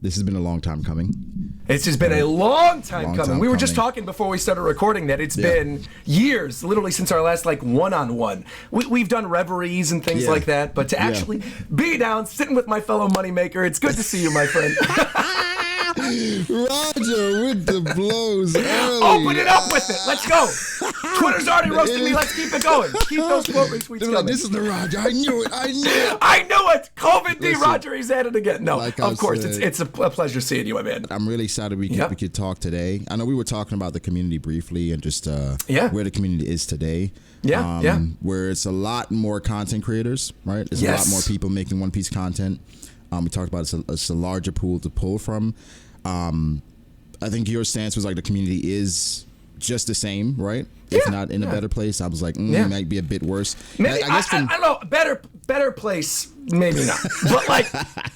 This has been a long time coming. It's just been a long time coming. We were just talking before we started recording that it's been years, literally since our last one-on-one. We've done reveries and things like that, but to actually be down, sitting with my fellow moneymaker, it's good to see you, my friend. Roger with the blows early. Open it up with it. Let's go. Twitter's already roasting me. Let's keep it going. Keep those quote retweets coming. This is the Roger. I knew it. I knew it. COVID D. Roger, he's at it again. No, like of course. It's a pleasure seeing you, my man. I'm really excited we could talk today. I know we were talking about the community briefly and just where the community is today. Where it's a lot more content creators, right? There's a lot more people making One Piece content. We talked about it's a larger pool to pull from. I think your stance was like the community is just the same, right? If not in a better place. I was like, it might be a bit worse. Maybe, I don't know, better place, maybe not.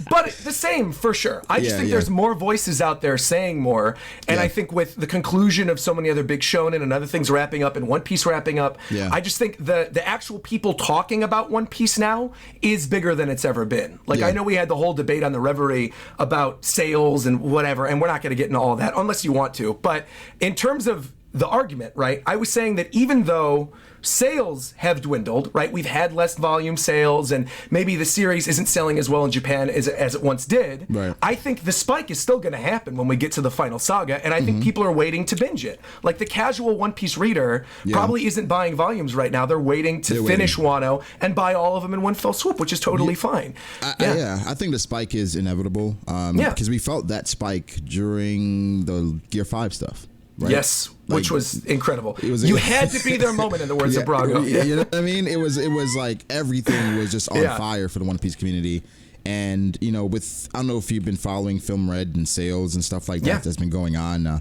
but the same for sure. I just think there's more voices out there saying more. And I think with the conclusion of so many other big shonen and other things wrapping up and One Piece wrapping up, I just think the actual people talking about One Piece now is bigger than it's ever been. I know we had the whole debate on the Reverie about sales and whatever, and we're not going to get into all that unless you want to. But in terms of the argument, right, I was saying that even though sales have dwindled, right, we've had less volume sales and maybe the series isn't selling as well in Japan as it once did, I think the spike is still going to happen when we get to the final saga, and I think people are waiting to binge it. Like the casual One Piece reader probably isn't buying volumes right now. They're waiting to finish Wano and buy all of them in one fell swoop, which is totally fine. I think the spike is inevitable because we felt that spike during the Gear 5 stuff. Right? Yes, which was incredible. You had to be their moment, in the words of Brago. You know what I mean? It was like everything was just on fire for the One Piece community. And, I don't know if you've been following Film Red and sales and stuff like that that's been going on. I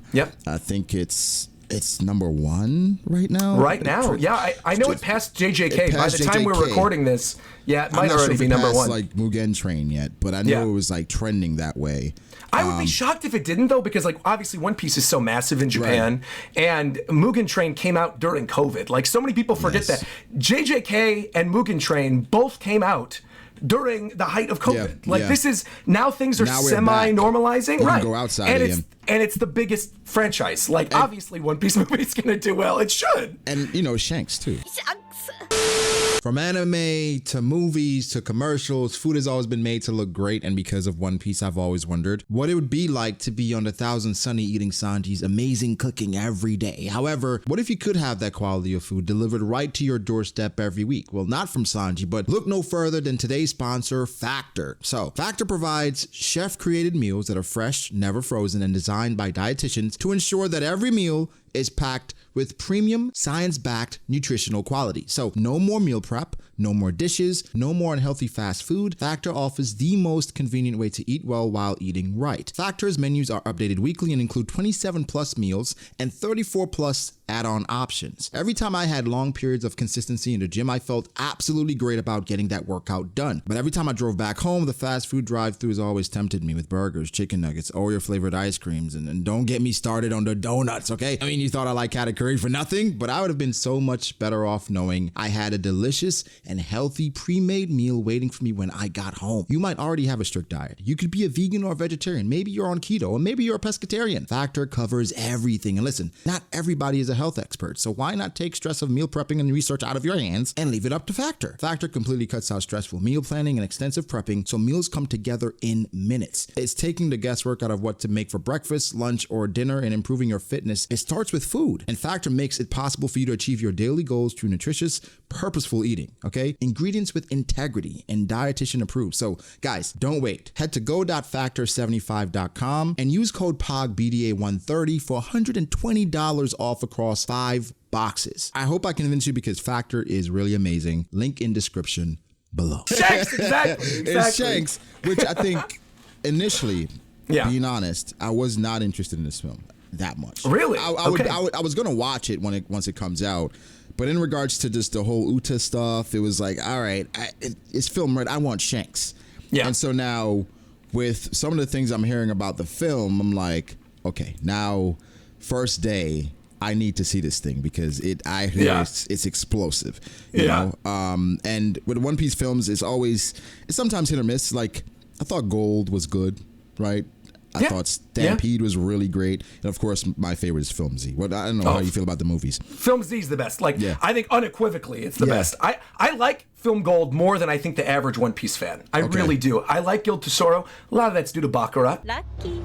think it's number one right now. Right now, I know it passed JJK. By the time we're recording this, it might already be number one. Like Mugen Train yet, but I know it was like trending that way. I would be shocked if it didn't, though, because obviously One Piece is so massive in Japan, and Mugen Train came out during COVID. So many people forget that JJK and Mugen Train both came out during the height of COVID. This is now things are semi-normalizing, right? Go outside again. And it's the biggest franchise. Obviously, One Piece movie is going to do well. It should. And Shanks too. Shanks. From anime to movies to commercials, food has always been made to look great, and because of One Piece, I've always wondered what it would be like to be on the Thousand Sunny eating Sanji's amazing cooking every day. However, what if you could have that quality of food delivered right to your doorstep every week? Well, not from Sanji, but look no further than today's sponsor, Factor. So, Factor provides chef-created meals that are fresh, never frozen, and designed by dietitians to ensure that every meal is packed with premium, science-backed nutritional quality. So no more meal prep, no more dishes, no more unhealthy fast food. Factor offers the most convenient way to eat well while eating right. Factor's menus are updated weekly and include 27 plus meals and 34 plus add-on options. Every time I had long periods of consistency in the gym, I felt absolutely great about getting that workout done. But every time I drove back home, the fast food drive-thrus always tempted me with burgers, chicken nuggets, Oreo-flavored ice creams, and don't get me started on the donuts, okay? I mean, you thought I liked Katakuri for nothing, but I would have been so much better off knowing I had a delicious and healthy pre-made meal waiting for me when I got home. You might already have a strict diet. You could be a vegan or a vegetarian. Maybe you're on keto, or maybe you're a pescatarian. Factor covers everything. And listen, not everybody is a health expert, so why not take stress of meal prepping and research out of your hands and leave it up to Factor? Factor completely cuts out stressful meal planning and extensive prepping, so meals come together in minutes. It's taking the guesswork out of what to make for breakfast, lunch, or dinner and improving your fitness. It starts with food, and Factor makes it possible for you to achieve your daily goals through nutritious, purposeful eating, okay? Ingredients with integrity and dietitian approved. So guys, don't wait. Head to go.factor75.com and use code POGBDA130 for $120 off across 5 boxes. I hope I convinced you because Factor is really amazing. Link in description below. Shanks, exactly. It's Shanks, which I think initially, being honest, I was not interested in this film that much. Really? I was gonna watch it once it comes out, but in regards to just the whole Uta stuff, it was like, all right, it's Film Red. I want Shanks. Yeah. And so now with some of the things I'm hearing about the film, I'm like, okay, now first day, I need to see this thing because it's explosive, you know. And with One Piece films, it's sometimes hit or miss. Like I thought Gold was good, right? I thought Stampede was really great, and of course, my favorite is Film Z. I don't know how you feel about the movies. Film Z is the best. Like I think unequivocally, it's the best. I like Film Gold more than I think the average One Piece fan. I really do. I like Guild Tesoro. A lot of that's due to Baccarat. Lucky.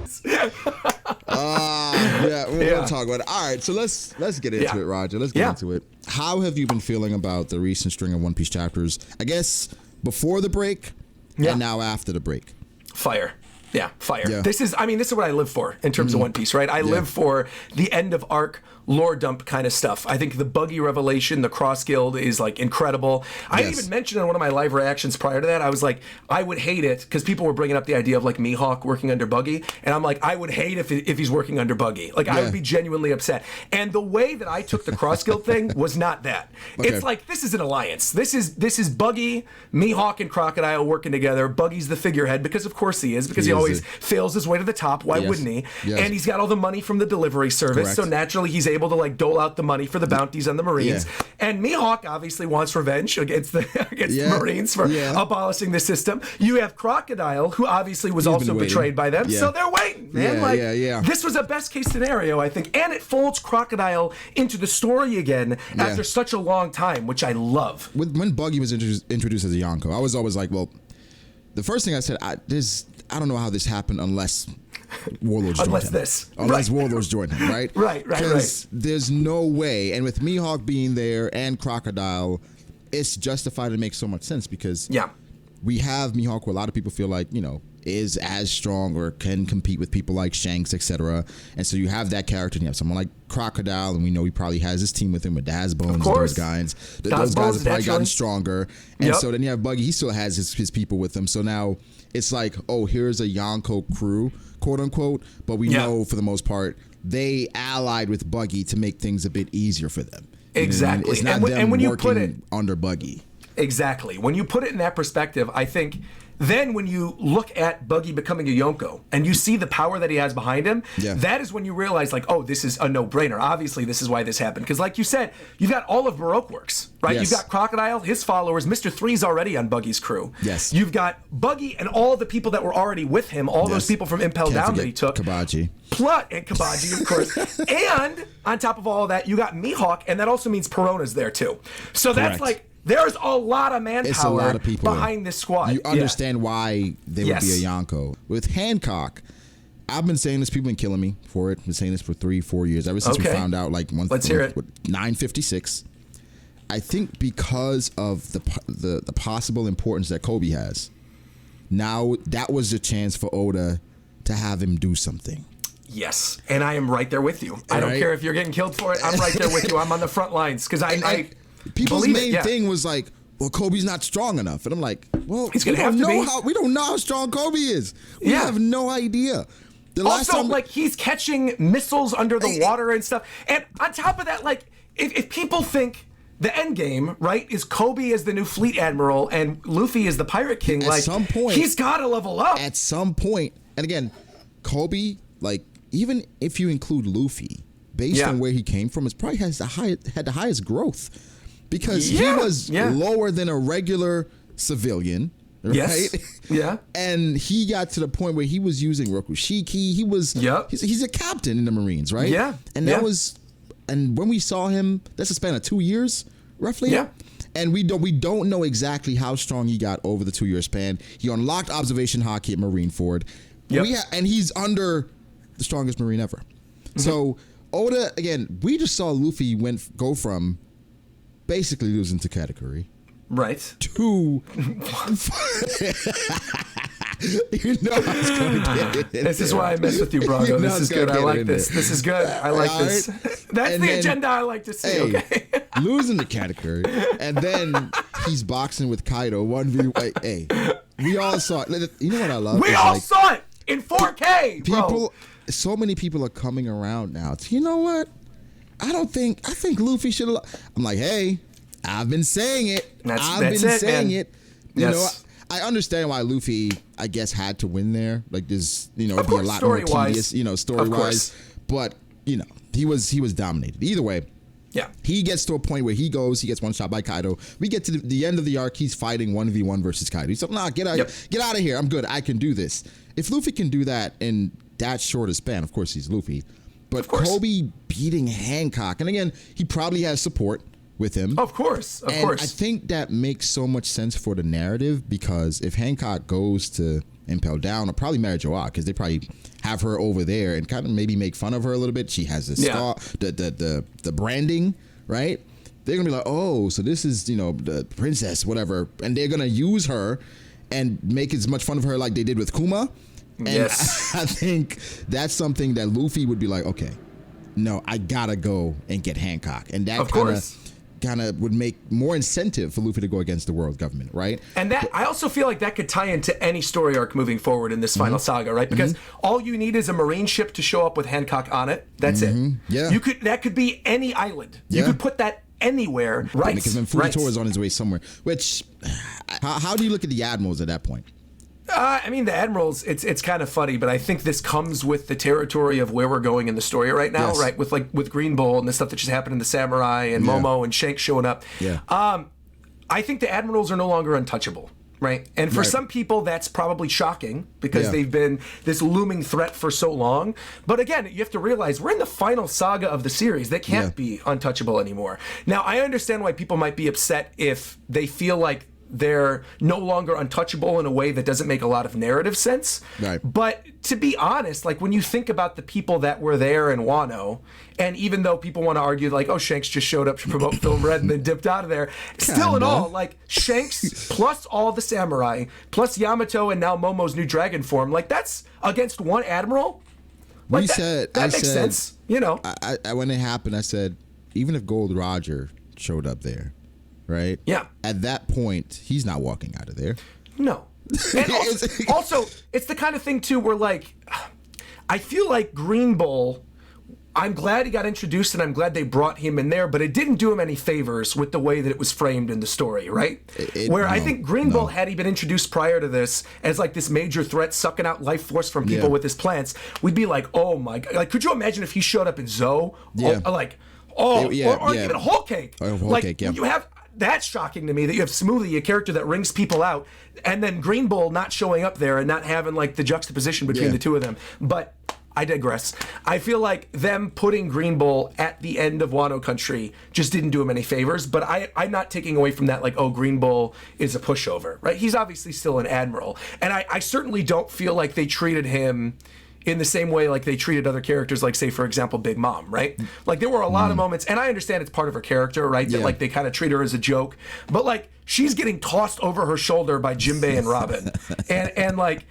We'll talk about it. All right, so let's get into it, Roger. Let's get into it. How have you been feeling about the recent string of One Piece chapters? I guess before the break and now after the break. Fire. Yeah, fire. Yeah. This is what I live for in terms of One Piece, right? I live for the end of arc lore dump kind of stuff. I think the Buggy revelation, the Cross Guild is like incredible. I even mentioned in one of my live reactions prior to that, I was like, I would hate it because people were bringing up the idea of like Mihawk working under Buggy, and I'm like, I would hate if he's working under Buggy. Like I would be genuinely upset. And the way that I took the Cross Guild thing was not that. Okay. It's like this is an alliance. This is Buggy, Mihawk, and Crocodile working together. Buggy's the figurehead because of course he is, because he always fails his way to the top. Why wouldn't he? Yes. And he's got all the money from the delivery service, so naturally he's able to like dole out the money for the bounties on the Marines. And Mihawk obviously wants revenge against the Marines for abolishing the system. You have Crocodile, who obviously was also betrayed by them, so they're waiting, man. This was a best case scenario, I think, and it folds Crocodile into the story again after such a long time, which I love. When Buggy was introduced as a Yonko, I was always like, well, the first thing I said, I don't know how this happened unless Warlords joined him. Unless Warlords joined him, right? Right. Because there's no way, and with Mihawk being there and Crocodile, it's justified to make so much sense because we have Mihawk who a lot of people feel like, you know, is as strong or can compete with people like Shanks, etc. And so you have that character and you have someone like Crocodile, and we know he probably has his team with him with Daz Bones, those guys. Those guys have probably gotten stronger. And so then you have Buggy, he still has his people with him. So now it's like, oh, here's a Yonko crew, quote unquote, but we know for the most part they allied with Buggy to make things a bit easier for them. Exactly. It's not them when working you put it under Buggy. Exactly. When you put it in that perspective, I think then when you look at Buggy becoming a Yonko and you see the power that he has behind him, that is when you realize, like, oh, this is a no-brainer. Obviously, this is why this happened. Because like you said, you've got all of Baroque Works, right? You've got Crocodile, his followers. Mr. Three's already on Buggy's crew. Yes. You've got Buggy and all the people that were already with him, all those people from Impel Down that he took. Kabaji. And Kabaji, of course. And on top of all of that, you got Mihawk, and that also means Perona's there, too. So that's like... There's a lot of manpower behind this squad. You understand why they would be a Yonko. With Hancock, I've been saying this. People have been killing me for it. I've been saying this for 3-4 years. Ever since we found out, like, Let's hear it. 956. I think because of the possible importance that Kobe has, now that was a chance for Oda to have him do something. Yes, and I am right there with you. I don't care if you're getting killed for it. I'm right there with you. I'm on the front lines because I people's main thing was like, well, Kobe's not strong enough. And I'm like, well, he's gonna have to be. We don't know how strong Kobe is. We have no idea. Like, he's catching missiles under the water and stuff. And on top of that, like, if people think the end game, right, is Kobe as the new fleet admiral and Luffy as the pirate king, at some point, he's got to level up. At some point. And again, Kobe, like, even if you include Luffy, based on where he came from, it probably had the highest growth. Because he was lower than a regular civilian, right? Yes. Yeah. And he got to the point where he was using Rokushiki. He was he's a captain in the Marines, right? Yeah. And that was, and when we saw him, that's a span of 2 years, roughly. Yeah. And we don't know exactly how strong he got over the 2-year span. He unlocked observation hockey at Marineford. Yep. And he's under the strongest Marine ever. Mm-hmm. So Oda, again, we just saw Luffy go from basically losing to category. Right. To... you know I was going to get it. This is why I mess with you, Brago. This is good. I like this. This is good. I like this. That's the agenda I like to see, okay? Losing the category. And then he's boxing with Kaido. 1v1. Hey, we all saw it. You know what I love? We all saw it in 4K, bro. So many people are coming around now. You know what? I think Luffy should have. I'm like, hey, I've been saying it. I've been saying it. You know, I understand why Luffy, I guess, had to win there. Like, there's, it'd be a lot more story-wise. tedious, story-wise. But, he was dominated. Either way. Yeah. He gets to a point where he gets one shot by Kaido. We get to the end of the arc. He's fighting 1v1 versus Kaido. He's like, nah, get out of here. I'm good. I can do this. If Luffy can do that in that short a span, of course he's Luffy. But Kobe beating Hancock. And again, he probably has support with him. Of course. I think that makes so much sense for the narrative, because if Hancock goes to Impel Down, or probably Mary Joa, because they probably have her over there and kind of maybe make fun of her a little bit. She has the star, the branding, right? They're gonna be like, oh, so this is the princess, whatever, and they're gonna use her and make as much fun of her like they did with Kuma. And I think that's something that Luffy would be like, okay, no, I gotta go and get Hancock, and that kind of would make more incentive for Luffy to go against the world government, right? And that I also feel like that could tie into any story arc moving forward in this final saga, right? Because all you need is a marine ship to show up with Hancock on it. That's it. Yeah. That could be any island. You could put that anywhere, right? Because then Furuto is on his way somewhere. Which, how do you look at the admirals at that point? I mean, the admirals, it's kind of funny, but I think this comes with the territory of where we're going in the story right now, right? With Green Bull and the stuff that just happened in the Samurai and Momo and Shanks showing up. Yeah. I think the admirals are no longer untouchable, right? And for some people, that's probably shocking because they've been this looming threat for so long. But again, you have to realize we're in the final saga of the series. They can't be untouchable anymore. Now, I understand why people might be upset if they feel like they're no longer untouchable in a way that doesn't make a lot of narrative sense. Right. But to be honest, like when you think about the people that were there in Wano, and even though people want to argue like, oh, Shanks just showed up to promote Film Red and then dipped out of there, still in all, like Shanks plus all the samurai, plus Yamato and now Momo's new dragon form, like that's against one admiral? Like that makes sense, I when it happened, I said, even if Gold Roger showed up there, right? Yeah. At that point, he's not walking out of there. No. And also, it's the kind of thing, too, where, like, I feel like Green Bull, I'm glad he got introduced and I'm glad they brought him in there, but it didn't do him any favors with the way that it was framed in the story, right? I think Green Bull, had he been introduced prior to this as, like, this major threat sucking out life force from people with his plants, we'd be like, oh, my God. Like, could you imagine if he showed up in Zoe? Yeah. Or even Whole Cake. Whole Cake, yeah. You have... That's shocking to me that you have Smoothie, a character that rings people out, and then Green Bull not showing up there and not having like the juxtaposition between the two of them. But I digress. I feel like them putting Green Bull at the end of Wano Country just didn't do him any favors. But I'm not taking away from that like, oh, Green Bull is a pushover, right? He's obviously still an admiral. And I certainly don't feel like they treated him in the same way like they treated other characters, like, say, for example, Big Mom, right? Like, there were a lot of moments, and I understand it's part of her character, right? That, like, they kind of treat her as a joke. But, like, she's getting tossed over her shoulder by Jinbei and Robin. and like...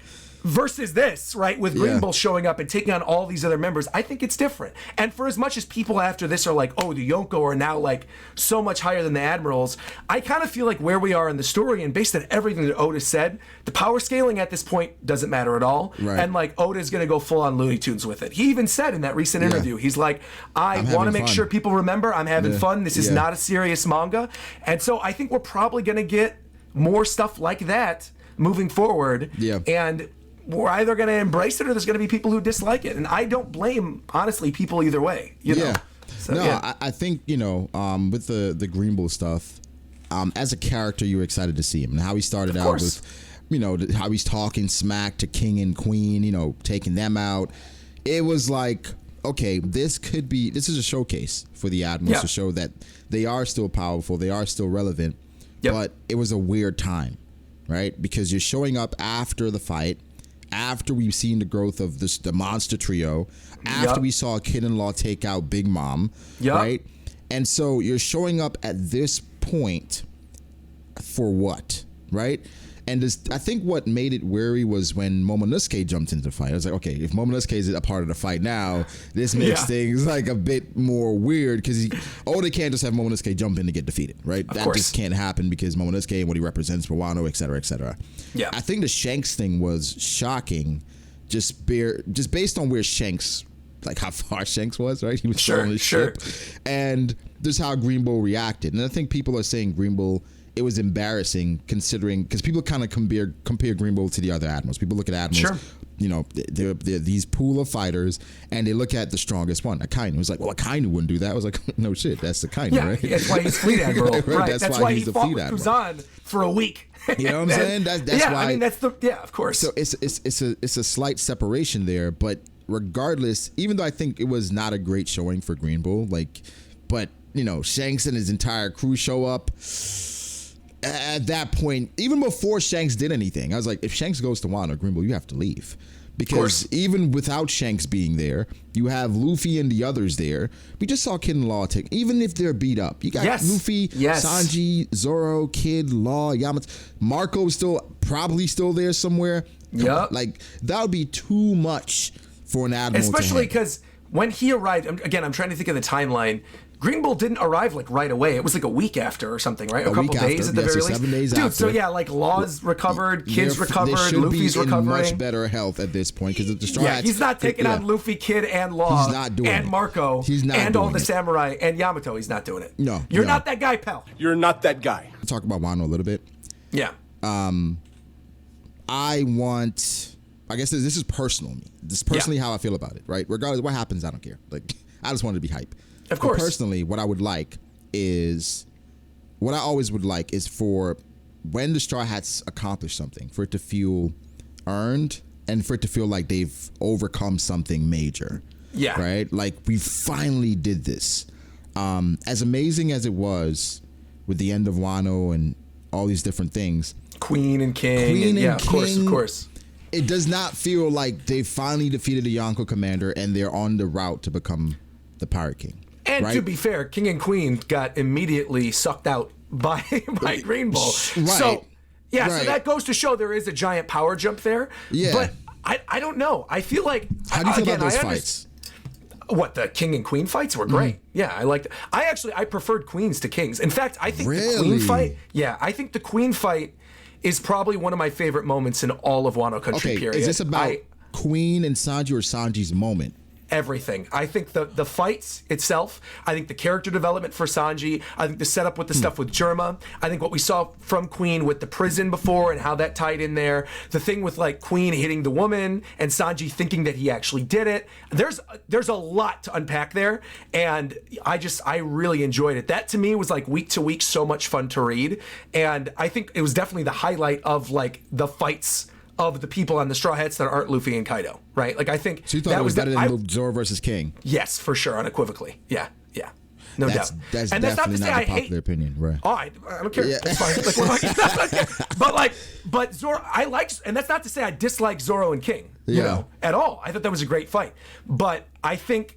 Versus this, right, with Green Bull showing up and taking on all these other members, I think it's different. And for as much as people after this are like, oh, the Yonko are now like so much higher than the Admirals, I kind of feel like where we are in the story and based on everything that Oda said, the power scaling at this point doesn't matter at all. Right. And like Oda's going to go full on Looney Tunes with it. He even said in that recent interview, he's like, I want to make sure people remember I'm having fun. This is not a serious manga. And so I think we're probably going to get more stuff like that moving forward. Yeah. And we're either going to embrace it or there's going to be people who dislike it. And I don't blame, honestly, people either way. You know? So, I think, with the Green Bull stuff, as a character, you were excited to see him and how he started out with, how he's talking smack to King and Queen, taking them out. It was like, okay, this is a showcase for the Admirals to show that they are still powerful, they are still relevant, but it was a weird time, right? Because you're showing up after the fight, after we've seen the growth of the monster trio, after we saw Kid-in-Law take out Big Mom, right? And so you're showing up at this point for what, right? And I think what made it weary was when Momonosuke jumped into the fight. I was like, okay, if Momonosuke is a part of the fight now, this makes things like a bit more weird because Oda can't just have Momonosuke jump in to get defeated, right? That just can't happen because Momonosuke and what he represents for Wano, et cetera, et cetera. Yeah. I think the Shanks thing was shocking just based on where Shanks, like how far Shanks was, right? He was still on his ship. And this is how Green Bull reacted. And I think people are saying Green Bull it was embarrassing considering, because people kind of compare Green Bull to the other admirals. People look at admirals, you know, they're these pool of fighters, and they look at the strongest one, Akainu. It was like, well, Akainu wouldn't do that. I was like, no shit, that's Akainu, right? That's why he's fleet admiral. right. That's why he fought with Kuzan for a week. You know what I'm saying? That's why. I mean, of course. So it's a slight separation there, but regardless, even though I think it was not a great showing for Green Bull, but you know, Shanks and his entire crew show up. At that point, even before Shanks did anything, I was like, if Shanks goes to Wano, Green Bull, you have to leave. Because even without Shanks being there, you have Luffy and the others there. We just saw Kid and Law take, even if they're beat up, you got Luffy, Sanji, Zoro, Kid, Law, Yamato, Marco's probably still there somewhere. Yeah, like that would be too much for an admiral, especially because when he arrived. Again, I'm trying to think of the timeline. Green Bull didn't arrive like right away. It was like a week after or something, right? A couple days at the very least. 7 days Dude, after. so yeah, like Law's recovered, Kid's recovered, Luffy's recovering. Much better health at this point because the Straw Hats. He's not taking on Luffy, Kid, and Law. He's not doing and Marco. He's not and doing all the samurai and Yamato. He's not doing it. No, you're not that guy, pal. You're not that guy. We'll talk about Wano a little bit. Yeah. I guess this is personal. This is personally how I feel about it. Right. Regardless of what happens, I don't care. Like I just want it to be hype. Of course. But personally, what I always would like is for when the Straw Hats accomplish something, for it to feel earned and for it to feel like they've overcome something major. Yeah. Right? Like we finally did this. As amazing as it was with the end of Wano and all these different things. Queen and King. Of course. It does not feel like they finally defeated the Yonko commander and they're on the route to become the Pirate King. And to be fair, King and Queen got immediately sucked out by Green Bull. Right. So that goes to show there is a giant power jump there. Yeah. But I don't know. I feel like how do you feel about those fights? What, the King and Queen fights were great. Yeah, I liked it. I preferred Queens to Kings. In fact, I think the Queen fight. Yeah, I think the Queen fight is probably one of my favorite moments in all of Wano Country. Period. Is this about Queen and Sanji or Sanji's moment? Everything. I think the fights itself, I think the character development for Sanji, I think the setup with the stuff with Germa, I think what we saw from Queen with the prison before and how that tied in there, the thing with like Queen hitting the woman and Sanji thinking that he actually did it. There's a lot to unpack there, and I really enjoyed it. That to me was like week to week so much fun to read, and I think it was definitely the highlight of like the fights of the people on the Straw Hats that aren't Luffy and Kaido, right? Like I think so you thought that was better than Zoro versus King. Yes, for sure, unequivocally. Yeah, no doubt. That's and that's definitely not a popular opinion, right? Oh, I don't care. Yeah. It's fine. But Zoro, I like, and that's not to say I dislike Zoro and King, you know, at all. I thought that was a great fight, but I think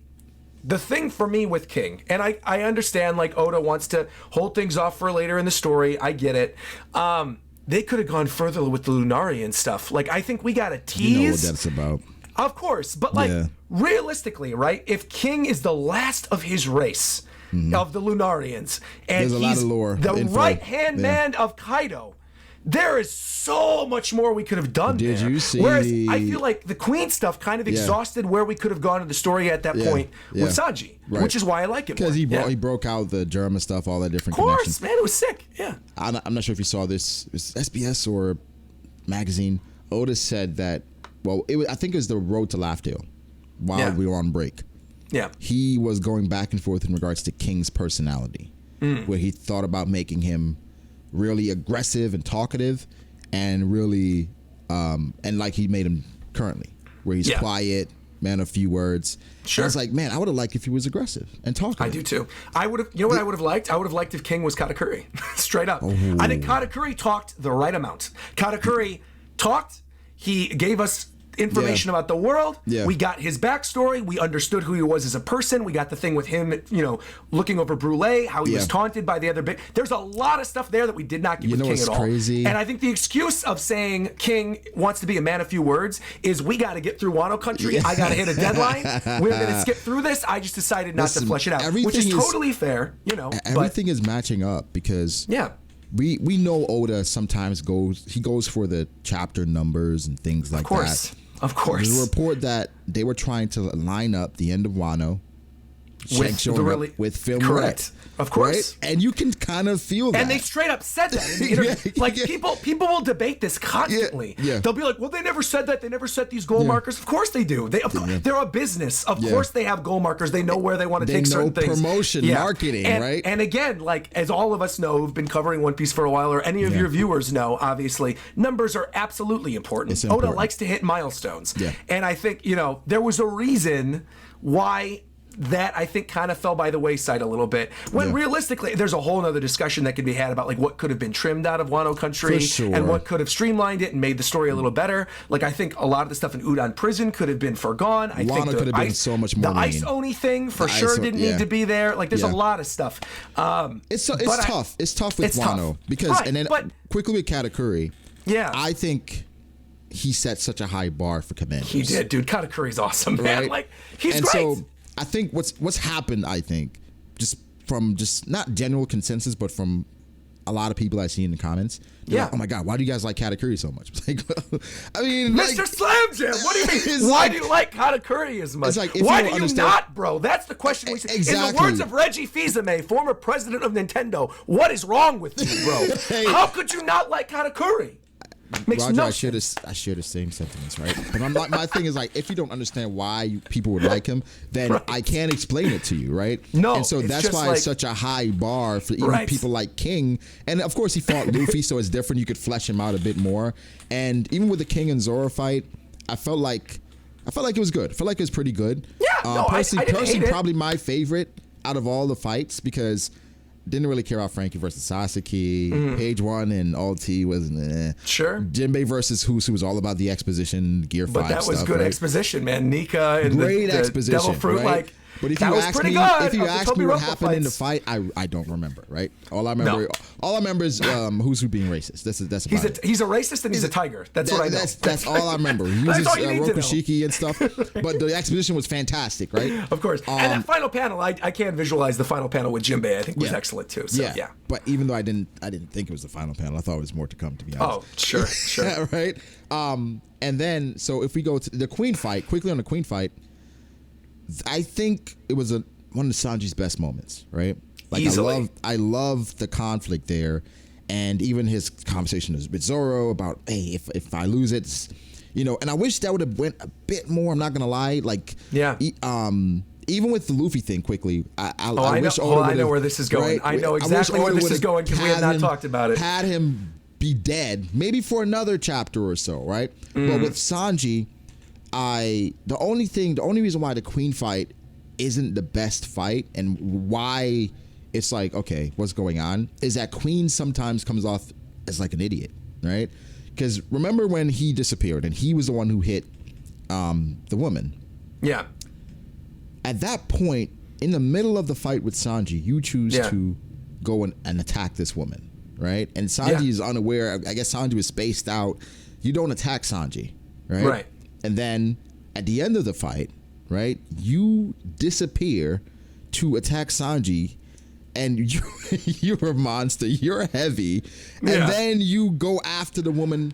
the thing for me with King, and I understand like Oda wants to hold things off for later in the story. I get it. They could have gone further with the Lunarian stuff. Like, I think we got to tease. You know what that's about. Of course. But, realistically, right, if King is the last of his race, of the Lunarians, and he's the right-hand man of Kaido, there is so much more we could have done there. Did you see? Whereas I feel like the Queen stuff kind of exhausted where we could have gone in the story at that point with Sanji, which is why I like it more. Because he broke out the German stuff, all that different connections. Of course, man, it was sick. Yeah. I'm not sure if you saw this. It was SBS or magazine. Oda said that, I think it was the Road to Laughdale while we were on break. Yeah. He was going back and forth in regards to King's personality, where he thought about making him really aggressive and talkative, and really and like he made him currently, where he's quiet, man of few words. Sure. I was like, man, I would have liked if he was aggressive and talkative. I do too. I would have. You know what I would have liked? I would have liked if King was Katakuri, straight up. I think Katakuri talked the right amount. Katakuri talked. He gave us information about the world. Yeah. We got his backstory. We understood who he was as a person. We got the thing with him, looking over Brule, how he was taunted by the other big. There's a lot of stuff there that we did not get with King at all. Crazy? And I think the excuse of saying King wants to be a man of few words is we got to get through Wano Country. I got to hit a deadline. We're going to skip through this. I just decided not to flesh it out, which is totally fair. Everything is matching up because we know Oda sometimes goes for the chapter numbers and things like that. Of course. There's a report that they were trying to line up the end of Wano Shanks showing up with film correct. Of course. Right? And you can kind of feel that. And they straight up said that in the interview. Like, people will debate this constantly. Yeah. They'll be like, well, they never said that. They never set these goal markers. Of course they do. They're a business. Of course they have goal markers. They know where they want to take certain things. Promotion, marketing, right? And again, like, as all of us know who've been covering One Piece for a while, or any of your viewers know, obviously, numbers are absolutely important. It's important. Oda likes to hit milestones. Yeah. And I think, there was a reason why that I think kind of fell by the wayside a little bit. When realistically, there's a whole other discussion that could be had about like what could have been trimmed out of Wano Country and what could have streamlined it and made the story a little better. Like I think a lot of the stuff in Udon Prison could have been forgone. I think could have been so much more. The Ice Oni thing for sure didn't need to be there. Like there's a lot of stuff. It's tough. It's tough with Wano because and then quickly with Katakuri. Yeah, I think he set such a high bar for commanders. He did, dude. Katakuri's awesome, man. Right? Like he's and great. So I think what's happened, I think, just from not general consensus, but from a lot of people I see in the comments. Like, oh my God, why do you guys like Katakuri so much? Like, I mean, Mr. Slam Jam, what do you mean? Why do you like Katakuri as much? Like, why do you not, bro? That's the question. Exactly. In the words of Reggie Fils-Aimé, former president of Nintendo, what is wrong with you, bro? How could you not like Katakuri? Makes Roger, no I share the same sentiments, right? But my thing is like, if you don't understand why people would like him, then I can't explain it to you, right? No, and so that's why it's such a high bar for even people like King. And of course, he fought Luffy, so it's different. You could flesh him out a bit more. And even with the King and Zoro fight, I felt like it was good. I felt like it was pretty good. Yeah, personally, probably my favorite out of all the fights because. Didn't really care about Frankie versus Sasuke. Page 1 and Alt was Sure. Jinbei versus Husu was all about the exposition, Gear 5 stuff. But that was stuff, good right? exposition, man. Nika and great the exposition, Devil Fruit, right? like. But if that you was ask pretty me, good. if you ask me what happened in the fight, I don't remember. Right? All I remember is Husu being racist. That's about it. He's a racist and he's a tiger. That's what I know. That's all I remember. He uses Rokushiki and stuff. But the exposition was fantastic, right? Of course. And that final panel, I can visualize the final panel with Jinbei. I think was excellent too. So yeah. But even though I didn't think it was the final panel, I thought it was more to come. To be honest. Oh, sure. Right. And then so if we go to the Queen fight quickly on the Queen fight. I think it was one of Sanji's best moments, right? Like easily. I love the conflict there, and even his conversation with Zoro about, hey, if I lose it, and I wish that would have went a bit more. I'm not gonna lie, like even with the Luffy thing, quickly, I wish Oda I know where this is going. Right? I know exactly where this is going because we have not talked about it. Had him be dead, maybe for another chapter or so, right? But with Sanji. The only reason why the Queen fight isn't the best fight and why it's like, okay, what's going on is that Queen sometimes comes off as like an idiot, right? Because remember when he disappeared and he was the one who hit the woman. Yeah. At that point, in the middle of the fight with Sanji, you choose to go and attack this woman, right? And Sanji is unaware. I guess Sanji was spaced out. You don't attack Sanji, right? Right. And then at the end of the fight, right, you disappear to attack Sanji, and you're a monster. You're heavy, and then you go after the woman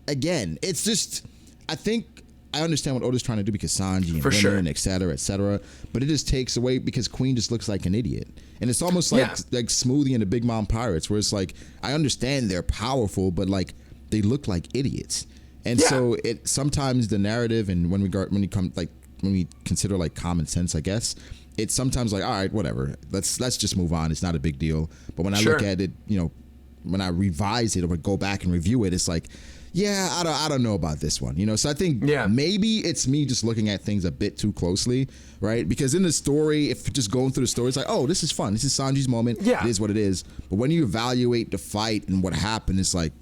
again. It's just, I think I understand what Oda's trying to do because Sanji and women, et cetera, but it just takes away because Queen just looks like an idiot. And it's almost like Smoothie and the Big Mom Pirates, where it's like, I understand they're powerful, but like they look like idiots. And so it sometimes the narrative and when we consider like common sense, I guess, it's sometimes like, all right, whatever, let's just move on. It's not a big deal. But when I look at it, when I revise it or go back and review it, it's like, I don't know about this one, So I think maybe it's me just looking at things a bit too closely, right? Because in the story, if just going through the story, it's like, oh, this is fun. This is Sanji's moment. It is what it is. But when you evaluate the fight and what happened, it's like,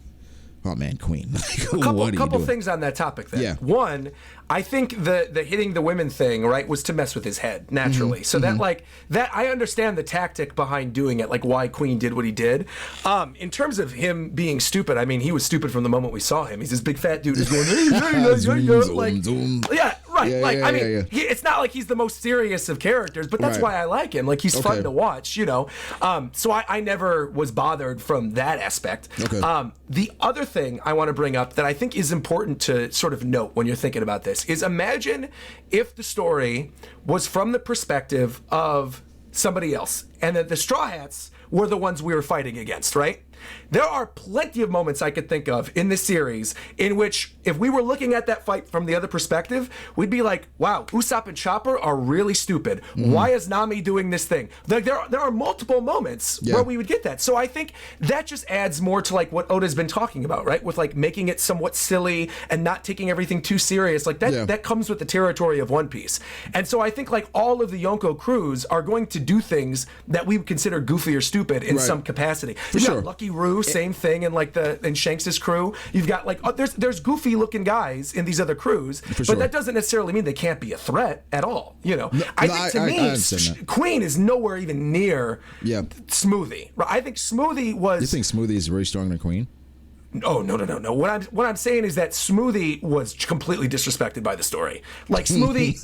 oh man, Queen. A couple things on that topic then. One, I think the hitting the women thing, right, was to mess with his head naturally. So that I understand the tactic behind doing it, like why Queen did what he did. In terms of him being stupid, I mean, he was stupid from the moment we saw him. He's this big fat dude who's going, like, Right, I mean, yeah. it's not like he's the most serious of characters, but that's why I like him. Like, he's fun to watch, you know. So I never was bothered from that aspect. Okay. The other thing I want to bring up that I think is important to sort of note when you're thinking about this is, imagine if the story was from the perspective of somebody else, and that the Straw Hats were the ones we were fighting against, right? There are plenty of moments I could think of in this series in which, if we were looking at that fight from the other perspective, we'd be like, wow, Usopp and Chopper are really stupid. Why is Nami doing this thing? Like, there are multiple moments where we would get that. So I think that just adds more to like what Oda's been talking about, right? With like making it somewhat silly and not taking everything too serious. Like that comes with the territory of One Piece. And so I think like all of the Yonko crews are going to do things that we would consider goofy or stupid in some capacity. For sure. Lucky Roo, same thing in like in Shanks' crew. You've got like there's goofy looking guys in these other crews, but that doesn't necessarily mean they can't be a threat at all. You know, I think to me, Queen is nowhere even near Smoothie. I think Smoothie was. You think Smoothie is very strong than Queen? Oh no. What I'm saying is that Smoothie was completely disrespected by the story. Like Smoothie,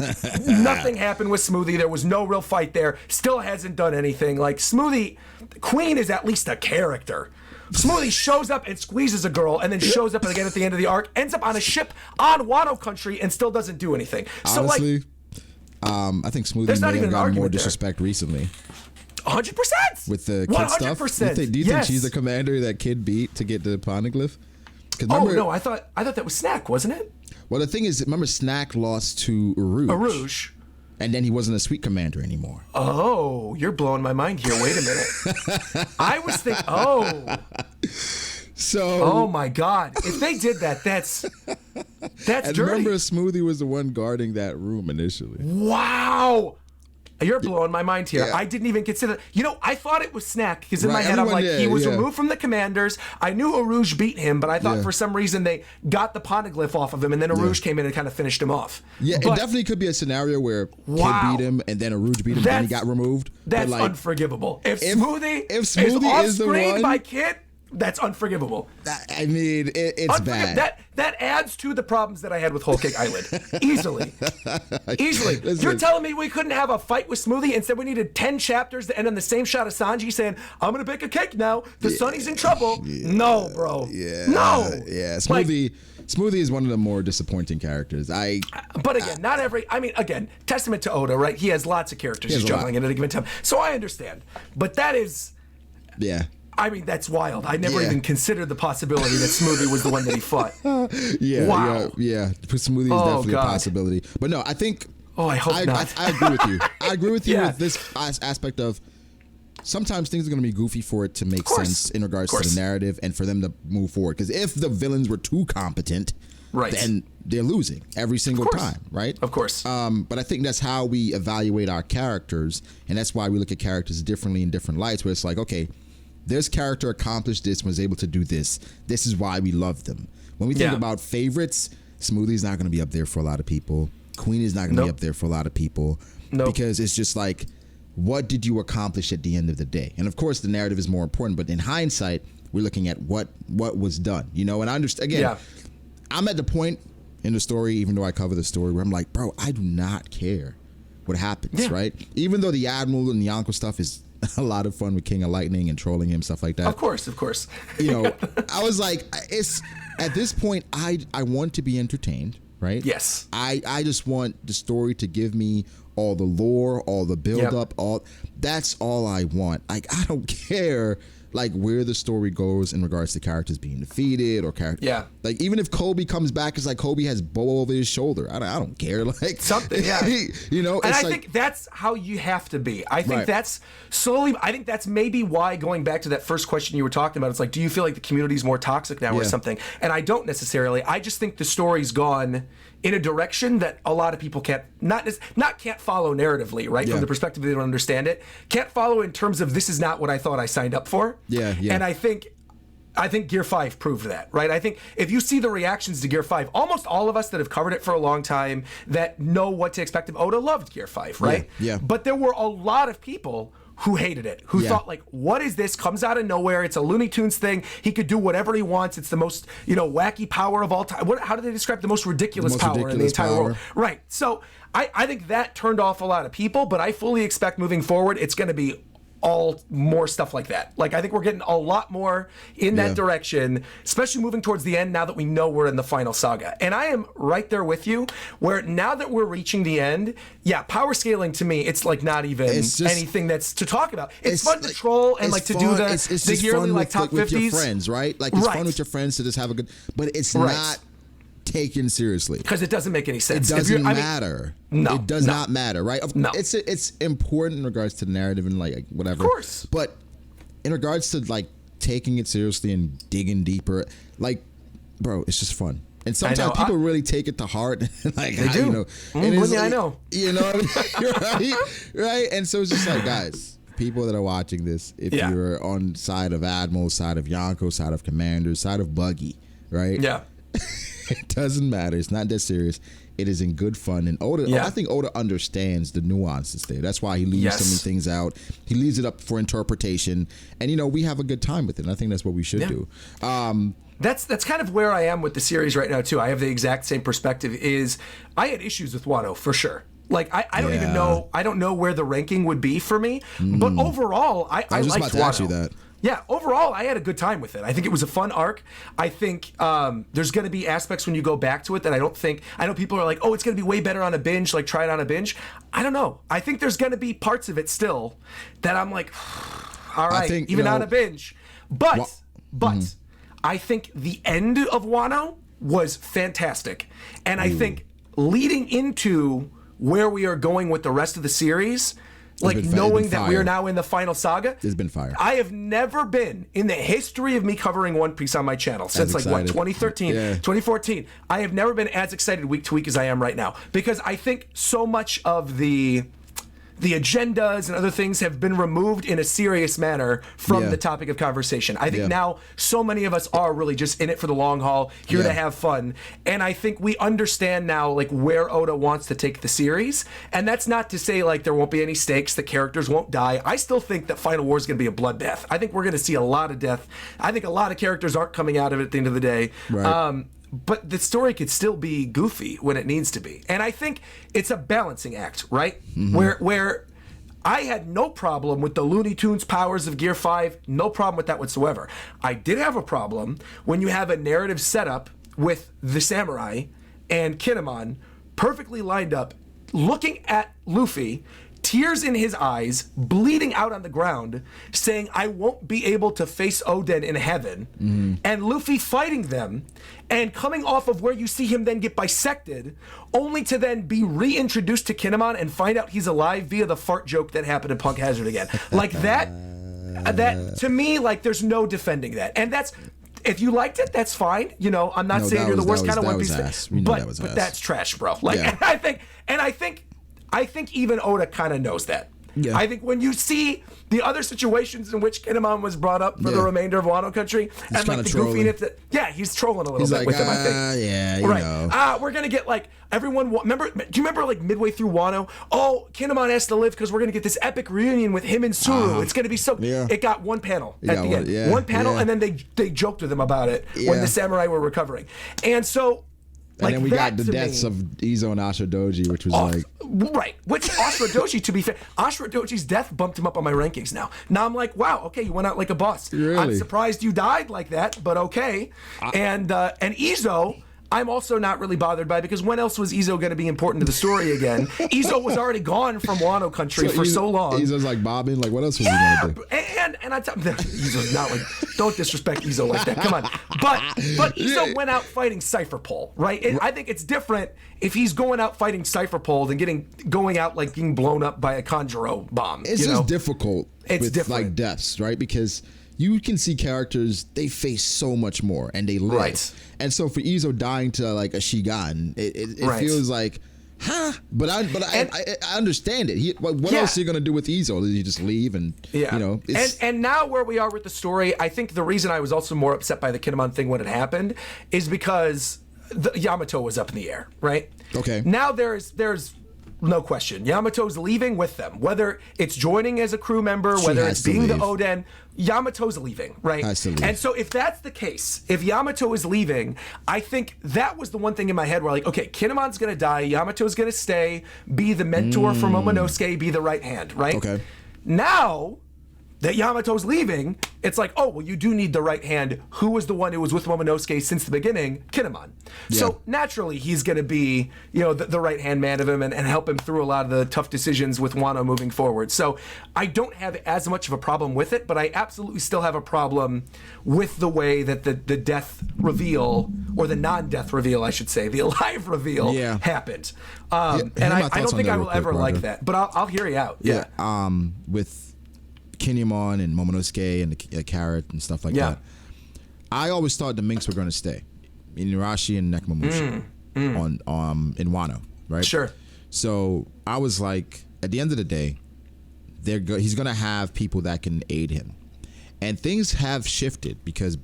nothing happened with Smoothie. There was no real fight there. Still hasn't done anything. Like Smoothie, Queen is at least a character. Smoothie shows up and squeezes a girl, and then shows up again at the end of the arc, ends up on a ship on Wano country, and still doesn't do anything. So honestly, I think Smoothie may have gotten more disrespect recently. 100%. With the kid stuff? Do you think she's the commander that Kid beat to get the poneglyph? No, I thought that was Snack, wasn't it? Well, the thing is, remember Snack lost to Arouge. Arouge. And then he wasn't a sweet commander anymore. Oh, you're blowing my mind here. Wait a minute. I was thinking, So. Oh my God! If they did that, that's dirty. Remember, Smoothie was the one guarding that room initially. Wow. You're blowing my mind here. I didn't even consider. You know, I thought it was Snack because in my head I'm like, he was removed from the commanders. I knew Arouge beat him, but I thought for some reason they got the poneglyph off of him, and then Arouge came in and kind of finished him off. Yeah, it definitely could be a scenario where Kid beat him, and then Arouge beat him, and he got removed. That's like, unforgivable. If Smoothie is the one by Kid, that's unforgivable. I mean, it's bad. That adds to the problems that I had with Whole Cake Island. Easily. Listen, you're telling me we couldn't have a fight with Smoothie? Instead, we needed 10 chapters to end on the same shot of Sanji saying, I'm going to bake a cake now. The Sunny's in trouble. No, bro. No. Smoothie is one of the more disappointing characters. But again, again, testament to Oda, right? He has lots of characters he's juggling at a given time. So I understand. But that is... Yeah. I mean, that's wild. I never even considered the possibility that Smoothie was the one that he fought. Yeah. Smoothie is definitely a possibility. But no, I think... Oh, I hope not. I agree with you. I agree with you with this aspect of sometimes things are going to be goofy for it to make sense in regards to the narrative and for them to move forward. Because if the villains were too competent, then they're losing every single time, right? Of course. But I think that's how we evaluate our characters, and that's why we look at characters differently in different lights, where it's like, okay, this character accomplished this, was able to do this. This is why we love them. When we think about favorites, Smoothie's not going to be up there for a lot of people. Queen is not going to be up there for a lot of people. Because it's just like, what did you accomplish at the end of the day? And of course, the narrative is more important. But in hindsight, we're looking at what was done. You know, and I understand. Again, I'm at the point in the story, even though I cover the story, where I'm like, bro, I do not care what happens, right? Even though the Admiral and the Yonko stuff is a lot of fun with King of Lightning and trolling him, stuff like that. Of course. You know, I was like, it's at this point, I want to be entertained, right? Yes. I just want the story to give me all the lore, all the build up, that's all I want. Like, I don't care like where the story goes in regards to characters being defeated or like even if Kobe comes back, it's like Kobe has bow over his shoulder. I don't care, like something, you know. And I think that's how you have to be. I think that's slowly. I think that's maybe why, going back to that first question you were talking about, it's like, do you feel like the community is more toxic now or something? And I don't necessarily. I just think the story's gone in a direction that a lot of people can't follow narratively, right? From the perspective they don't understand it, can't follow in terms of, this is not what I thought I signed up for. And I think Gear 5 proved that, right? I think if you see the reactions to Gear 5, almost all of us that have covered it for a long time that know what to expect of Oda loved Gear 5, right? Yeah. But there were a lot of people who hated it, who thought like, what is this? Comes out of nowhere. It's a Looney Tunes thing. He could do whatever he wants. It's the most, wacky power of all time. How do they describe the most ridiculous power in the entire world? Right. So I think that turned off a lot of people, but I fully expect moving forward, it's going to be all more stuff like that. Like, I think we're getting a lot more in that direction, especially moving towards the end now that we know we're in the final saga. And I am right there with you, where now that we're reaching the end, power scaling to me, it's like not even anything that's to talk about. It's fun to troll and like to do the yearly like top 50s. With your friends, right? Like it's fun with your friends to just have a good, but it's not taken seriously because it doesn't make any sense. It doesn't matter. It does not matter, right? It's important in regards to the narrative and like whatever. Of course. But in regards to like taking it seriously and digging deeper, like, bro, it's just fun. And sometimes people really take it to heart. Like they do. I know. You know what I mean? right? And so it's just like, guys, people that are watching this, if you're on side of Admiral, side of Yonko, side of Commander, side of Buggy, right? Yeah. It doesn't matter. It's not that serious. It is in good fun. And Oda, I think Oda understands the nuances there. That's why he leaves so many things out. He leaves it up for interpretation. And, we have a good time with it. And I think that's what we should do. That's kind of where I am with the series right now, too. I have the exact same perspective. I had issues with Wano, for sure. Like, I don't even know. I don't know where the ranking would be for me. But overall, I was just liked about to Wano. ask you that. Yeah, overall, I had a good time with it. I think it was a fun arc. I think there's going to be aspects when you go back to it that I know people are like, oh, it's going to be way better on a binge, like try it on a binge. I don't know. I think there's going to be parts of it still that I'm like, all right, even on a binge. But I think the end of Wano was fantastic. And I think leading into where we are going with the rest of the series, like knowing that we are now in the final saga. It's been fire. I have never been in the history of me covering One Piece on my channel since 2013, 2014. I have never been as excited week to week as I am right now, because I think so much of the agendas and other things have been removed in a serious manner from the topic of conversation. I think now so many of us are really just in it for the long haul, here to have fun. And I think we understand now like where Oda wants to take the series. And that's not to say like there won't be any stakes, the characters won't die. I still think that Final War is going to be a bloodbath. I think we're going to see a lot of death. I think a lot of characters aren't coming out of it at the end of the day. Right. But the story could still be goofy when it needs to be. And I think it's a balancing act, right? Where I had no problem with the Looney Tunes powers of Gear 5, no problem with that whatsoever. I did have a problem when you have a narrative setup with the samurai and Kinemon perfectly lined up, looking at Luffy, tears in his eyes, bleeding out on the ground, saying, I won't be able to face Oden in heaven, and Luffy fighting them, and coming off of where you see him then get bisected, only to then be reintroduced to Kinemon and find out he's alive via the fart joke that happened in Punk Hazard again. Like that to me, like there's no defending that. And that's, if you liked it, that's fine. I'm not saying you're the worst kind of One Piece fan, but that's trash, bro. Like, and I think even Oda kind of knows that. Yeah. I think when you see the other situations in which Kinemon was brought up for the remainder of Wano Country, and like the goofiness, he's trolling a little bit with him, I think. You know. We're gonna get like everyone. Do you remember like midway through Wano? Oh, Kinemon has to live because we're gonna get this epic reunion with him and Suru. It's gonna be so. Yeah. It got one panel at the end, one panel, and then they joked with him about it when the samurai were recovering, and so. And then we got the deaths of Izo and Ashura Doji, which was which Ashura Doji, to be fair, Ashura Doji's death bumped him up on my rankings now. Now I'm like, wow, okay, you went out like a boss. Really? I'm surprised you died like that, but okay. And Izo, I'm also not really bothered by, because when else was Izo going to be important to the story again? Izo was already gone from Wano Country for so long. Izo's like bobbing, like what else was he going to do? And I tell Izo's not like, don't disrespect Izo like that. Come on. But Izo went out fighting Cypher Pole, right? I think it's different if he's going out fighting Cypher Pole than going out like being blown up by a Conjuro bomb. It's just difficult with different like deaths, right? Because you can see characters, they face so much more and they live. Right. And so for Izo dying to like a Shigan, it feels like, huh? But I understand it. What else are you going to do with Izo? Did you just leave and, And now where we are with the story, I think the reason I was also more upset by the Kinemon thing when it happened is because the Yamato was up in the air, right? Okay. Now there's no question. Yamato's leaving with them. Whether it's joining as a crew member, whether it's being the Oden, Yamato's leaving, right? Has to leave. And so if that's the case, if Yamato is leaving, I think that was the one thing in my head where like, okay, Kinemon's going to die, Yamato's going to stay, be the mentor for Momonosuke, be the right hand, right? Okay. Now that Yamato's leaving, it's like, oh, well, you do need the right hand. Who was the one who was with Momonosuke since the beginning? Kinemon. Yeah. So naturally, he's going to be, the right hand man of him and help him through a lot of the tough decisions with Wano moving forward. So I don't have as much of a problem with it, but I absolutely still have a problem with the way that the death reveal, or the non-death reveal, I should say, the alive reveal happened. And I don't think I will ever like that, but I'll hear you out. Yeah. With Kinemon and Momonosuke and the carrot and stuff like that. I always thought the Minks were going to stay. Inuyasha and Nekomamushi in Wano, right? Sure. So I was like, at the end of the day, he's going to have people that can aid him. And things have shifted because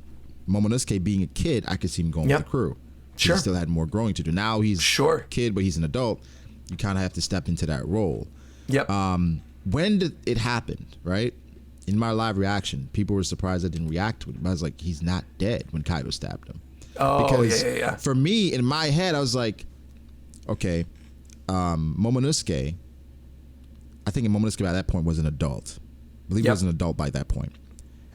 Momonosuke being a kid, I could see him going with the crew. Sure. He still had more growing to do. Now he's a kid, but he's an adult. You kind of have to step into that role. Yep. When did it happen, right? In my live reaction, people were surprised I didn't react to it. I was like, he's not dead when Kaido stabbed him. Oh, because yeah. For me, in my head, I was like, okay, Momonosuke, I think Momonosuke by that point was an adult. I believe he was an adult by that point.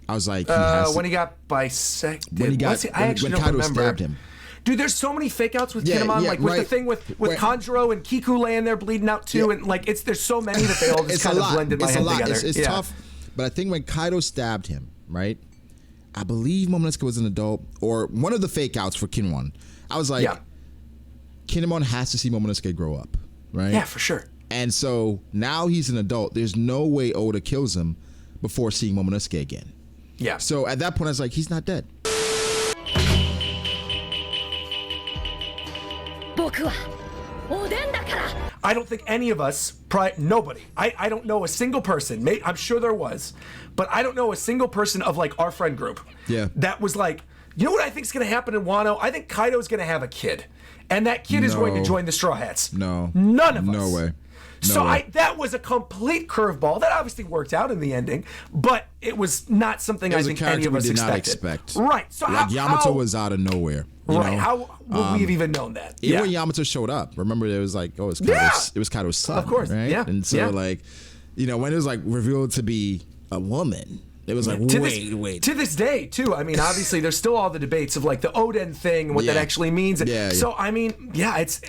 I was like, when he got bisected. When Kaido stabbed him. Dude, there's so many fake outs with Kinemon, with the thing with Kanjuro and Kiku laying there bleeding out too, and like there's so many that they all just kind of blend in my head together. It's tough, but I think when Kaido stabbed him, right? I believe Momonosuke was an adult, or one of the fake outs for Kinemon. I was like, Kinemon has to see Momonosuke grow up, right? Yeah, for sure. And so now he's an adult. There's no way Oda kills him before seeing Momonosuke again. Yeah. So at that point, I was like, he's not dead. I don't think any of us, nobody, I don't know a single person, I'm sure there was, but I don't know a single person of like our friend group that was like, you know what I think is going to happen in Wano? I think Kaido's going to have a kid, and that kid is going to join the Straw Hats. No. None of us. No way. That was a complete curveball. That obviously worked out in the ending, but it was not something I think any of us expected. Right. So like Yamato was out of nowhere. Right. How would we have even known that? Even when Yamato showed up, remember it was like, oh, it was Kaido's son. Of course. Right? Yeah. And so like, when it was like revealed to be a woman, it was like, wait. To this day, too. I mean, obviously, there's still all the debates of like the Oden thing and what that actually means. So, I mean,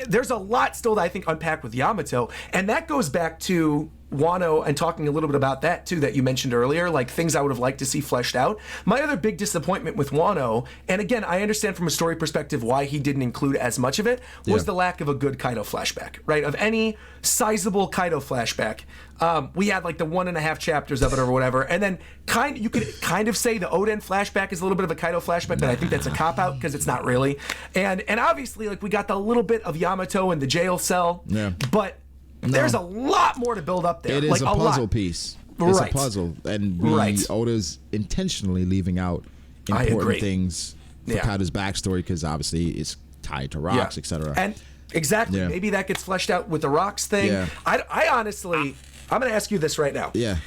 there's a lot still that I think unpack with Yamato. And that goes back to Wano and talking a little bit about that, too, that you mentioned earlier, like things I would have liked to see fleshed out. My other big disappointment with Wano, and again, I understand from a story perspective why he didn't include as much of it, was the lack of a good Kaido flashback, right? Of any sizable Kaido flashback. We had like the 1.5 chapters of it or whatever, and then you could kind of say the Oden flashback is a little bit of a Kaido flashback, but I think that's a cop-out because it's not really. And obviously, like we got the little bit of Yamato in the jail cell, but there's a lot more to build up there. It is like, a puzzle piece. It's a puzzle, and Oda's intentionally leaving out important things for Kaido's backstory because obviously it's tied to rocks, etc. And exactly, maybe that gets fleshed out with the rocks thing. Yeah. I honestly, I'm going to ask you this right now. Yeah.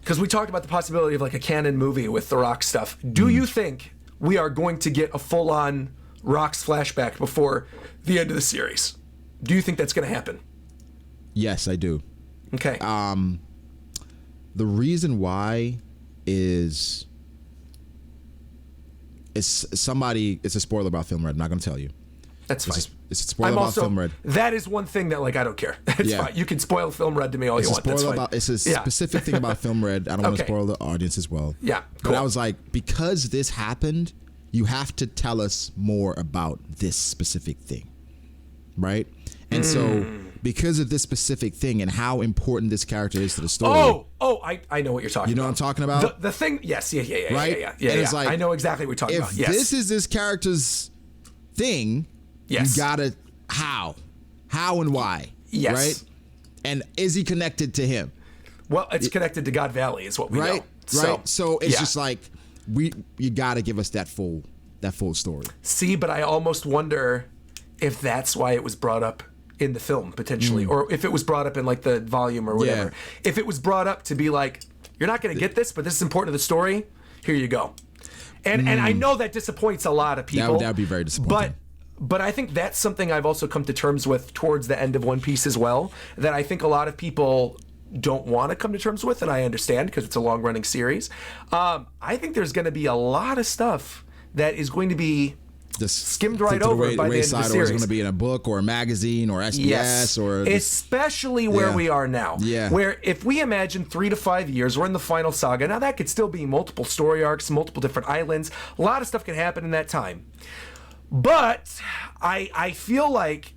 Because we talked about the possibility of like a canon movie with the rock stuff. Do you think we are going to get a full-on rocks flashback before the end of the series? Do you think that's going to happen? Yes, I do. Okay. The reason why is it's a spoiler about Film Red. I'm not going to tell you. That's fine. It's a spoiler about Film Red. That is one thing that like I don't care. It's fine. You can spoil Film Red to me all you want. That's fine. It's a specific thing about Film Red. I don't want to spoil the audience as well. Yeah. Cool. But I was like, because this happened, you have to tell us more about this specific thing, right? And so, because of this specific thing and how important this character is to the story. I know what you're talking about. You know what I'm talking about? The thing, yes, right? Yeah. And it's like, I know exactly what you're talking about. Yes. If this is this character's thing, you gotta, how and why, right? And is he connected to him? Well, it's connected to God Valley is what we know. So it's just like, you gotta give us that full story. See, but I almost wonder if that's why it was brought up in the film potentially, or if it was brought up in like the volume or whatever. If it was brought up to be like, you're not going to get this, but this is important to the story. Here you go. And I know that disappoints a lot of people. That would be very disappointing. But I think that's something I've also come to terms with towards the end of One Piece as well, that I think a lot of people don't want to come to terms with, and I understand because it's a long-running series. I think there's going to be a lot of stuff that is going to be just skimmed right over by the end of the series. Or it's going to be in a book or a magazine or SBS or especially where we are now. Yeah. Where if we imagine 3 to 5 years, we're in the final saga. Now that could still be multiple story arcs, multiple different islands. A lot of stuff can happen in that time. But I feel like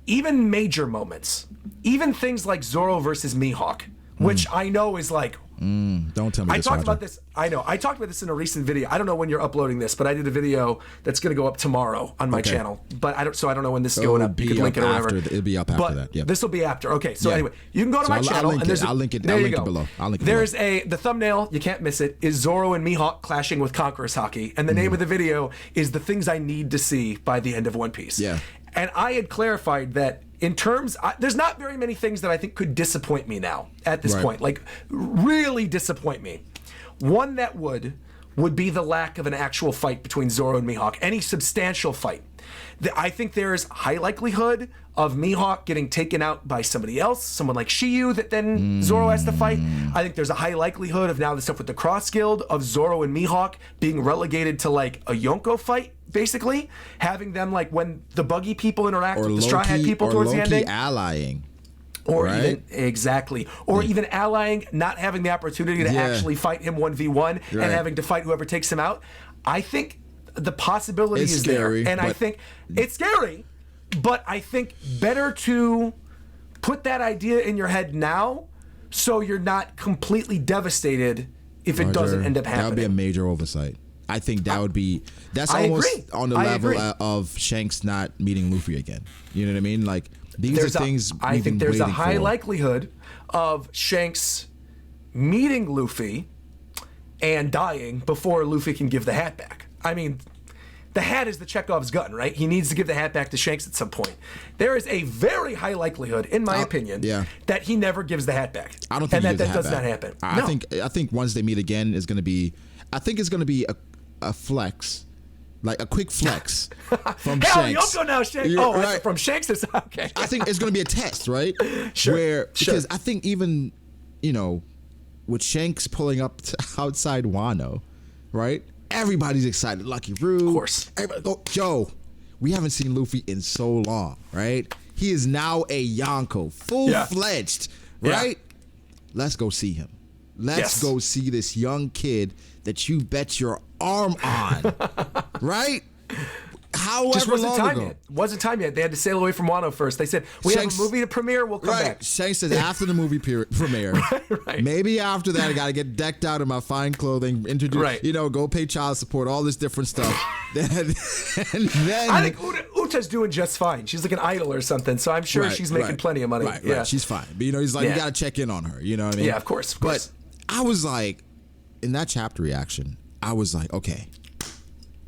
even major moments, even things like Zoro versus Mihawk, which I know is like, don't tell me. I talked about this. I know. I talked about this in a recent video. I don't know when you're uploading this, but I did a video that's going to go up tomorrow on my channel. But I don't know when this is going up. You could link it or whatever. It'll be up after that. Yeah. This will be after. Okay. So anyway, you can go to my channel and I'll link it. There I'll you link go. it below. I'll link it There's below. the thumbnail. You can't miss it. Is Zoro and Mihawk clashing with Conqueror's Haki, and the name of the video is the things I need to see by the end of One Piece. Yeah. And I had clarified that in terms, there's not very many things that I think could disappoint me now at this point. Like, really disappoint me. One that would be the lack of an actual fight between Zoro and Mihawk. Any substantial fight. I think there's high likelihood of Mihawk getting taken out by somebody else, someone like Shiyu that then Zoro has to fight. I think there's a high likelihood of now the stuff with the Cross Guild of Zoro and Mihawk being relegated to like a Yonko fight, basically. Having them like when the buggy people interact with the Straw Hat people towards the ending. Allying. Or even allying, not having the opportunity to actually fight him 1v1 and having to fight whoever takes him out. I think the possibility is scary, there. And I think it's scary, but I think better to put that idea in your head now so you're not completely devastated if it doesn't end up happening. That would be a major oversight. I think that's almost on the level of Shanks not meeting Luffy again. You know what I mean? Like, these are things I think there's a high likelihood of Shanks meeting Luffy and dying before Luffy can give the hat back. I mean, the hat is the Chekhov's gun, right? He needs to give the hat back to Shanks at some point. There is a very high likelihood, in my opinion, that he never gives the hat back. I don't think that does not happen. I think once they meet again is going to be, I think it's going to be a flex. Like a quick flex from Shanks. Yonko now, Shanks. From Shanks to okay. I think it's going to be a test, right? Because I think even, with Shanks pulling up to outside Wano, right? Everybody's excited. Lucky Roo. Of course. Joe, we haven't seen Luffy in so long, right? He is now a Yonko, full-fledged, right? Let's go see him. Let's go see this young kid that you bet your arm on, right? However just wasn't long time ago. yet. Wasn't time yet. They had to sail away from Wano first. They said, we have a movie to premiere, we'll come back. Shanks says after the movie premiere. Right. Maybe after that, I got to get decked out in my fine clothing, introduce, go pay child support, all this different stuff. and then I think Uta's doing just fine. She's like an idol or something, so I'm sure she's making plenty of money. Right, she's fine. But, he's like, you got to check in on her. You know what I mean? Yeah, of course. But I was like, in that chapter reaction, I was like, okay,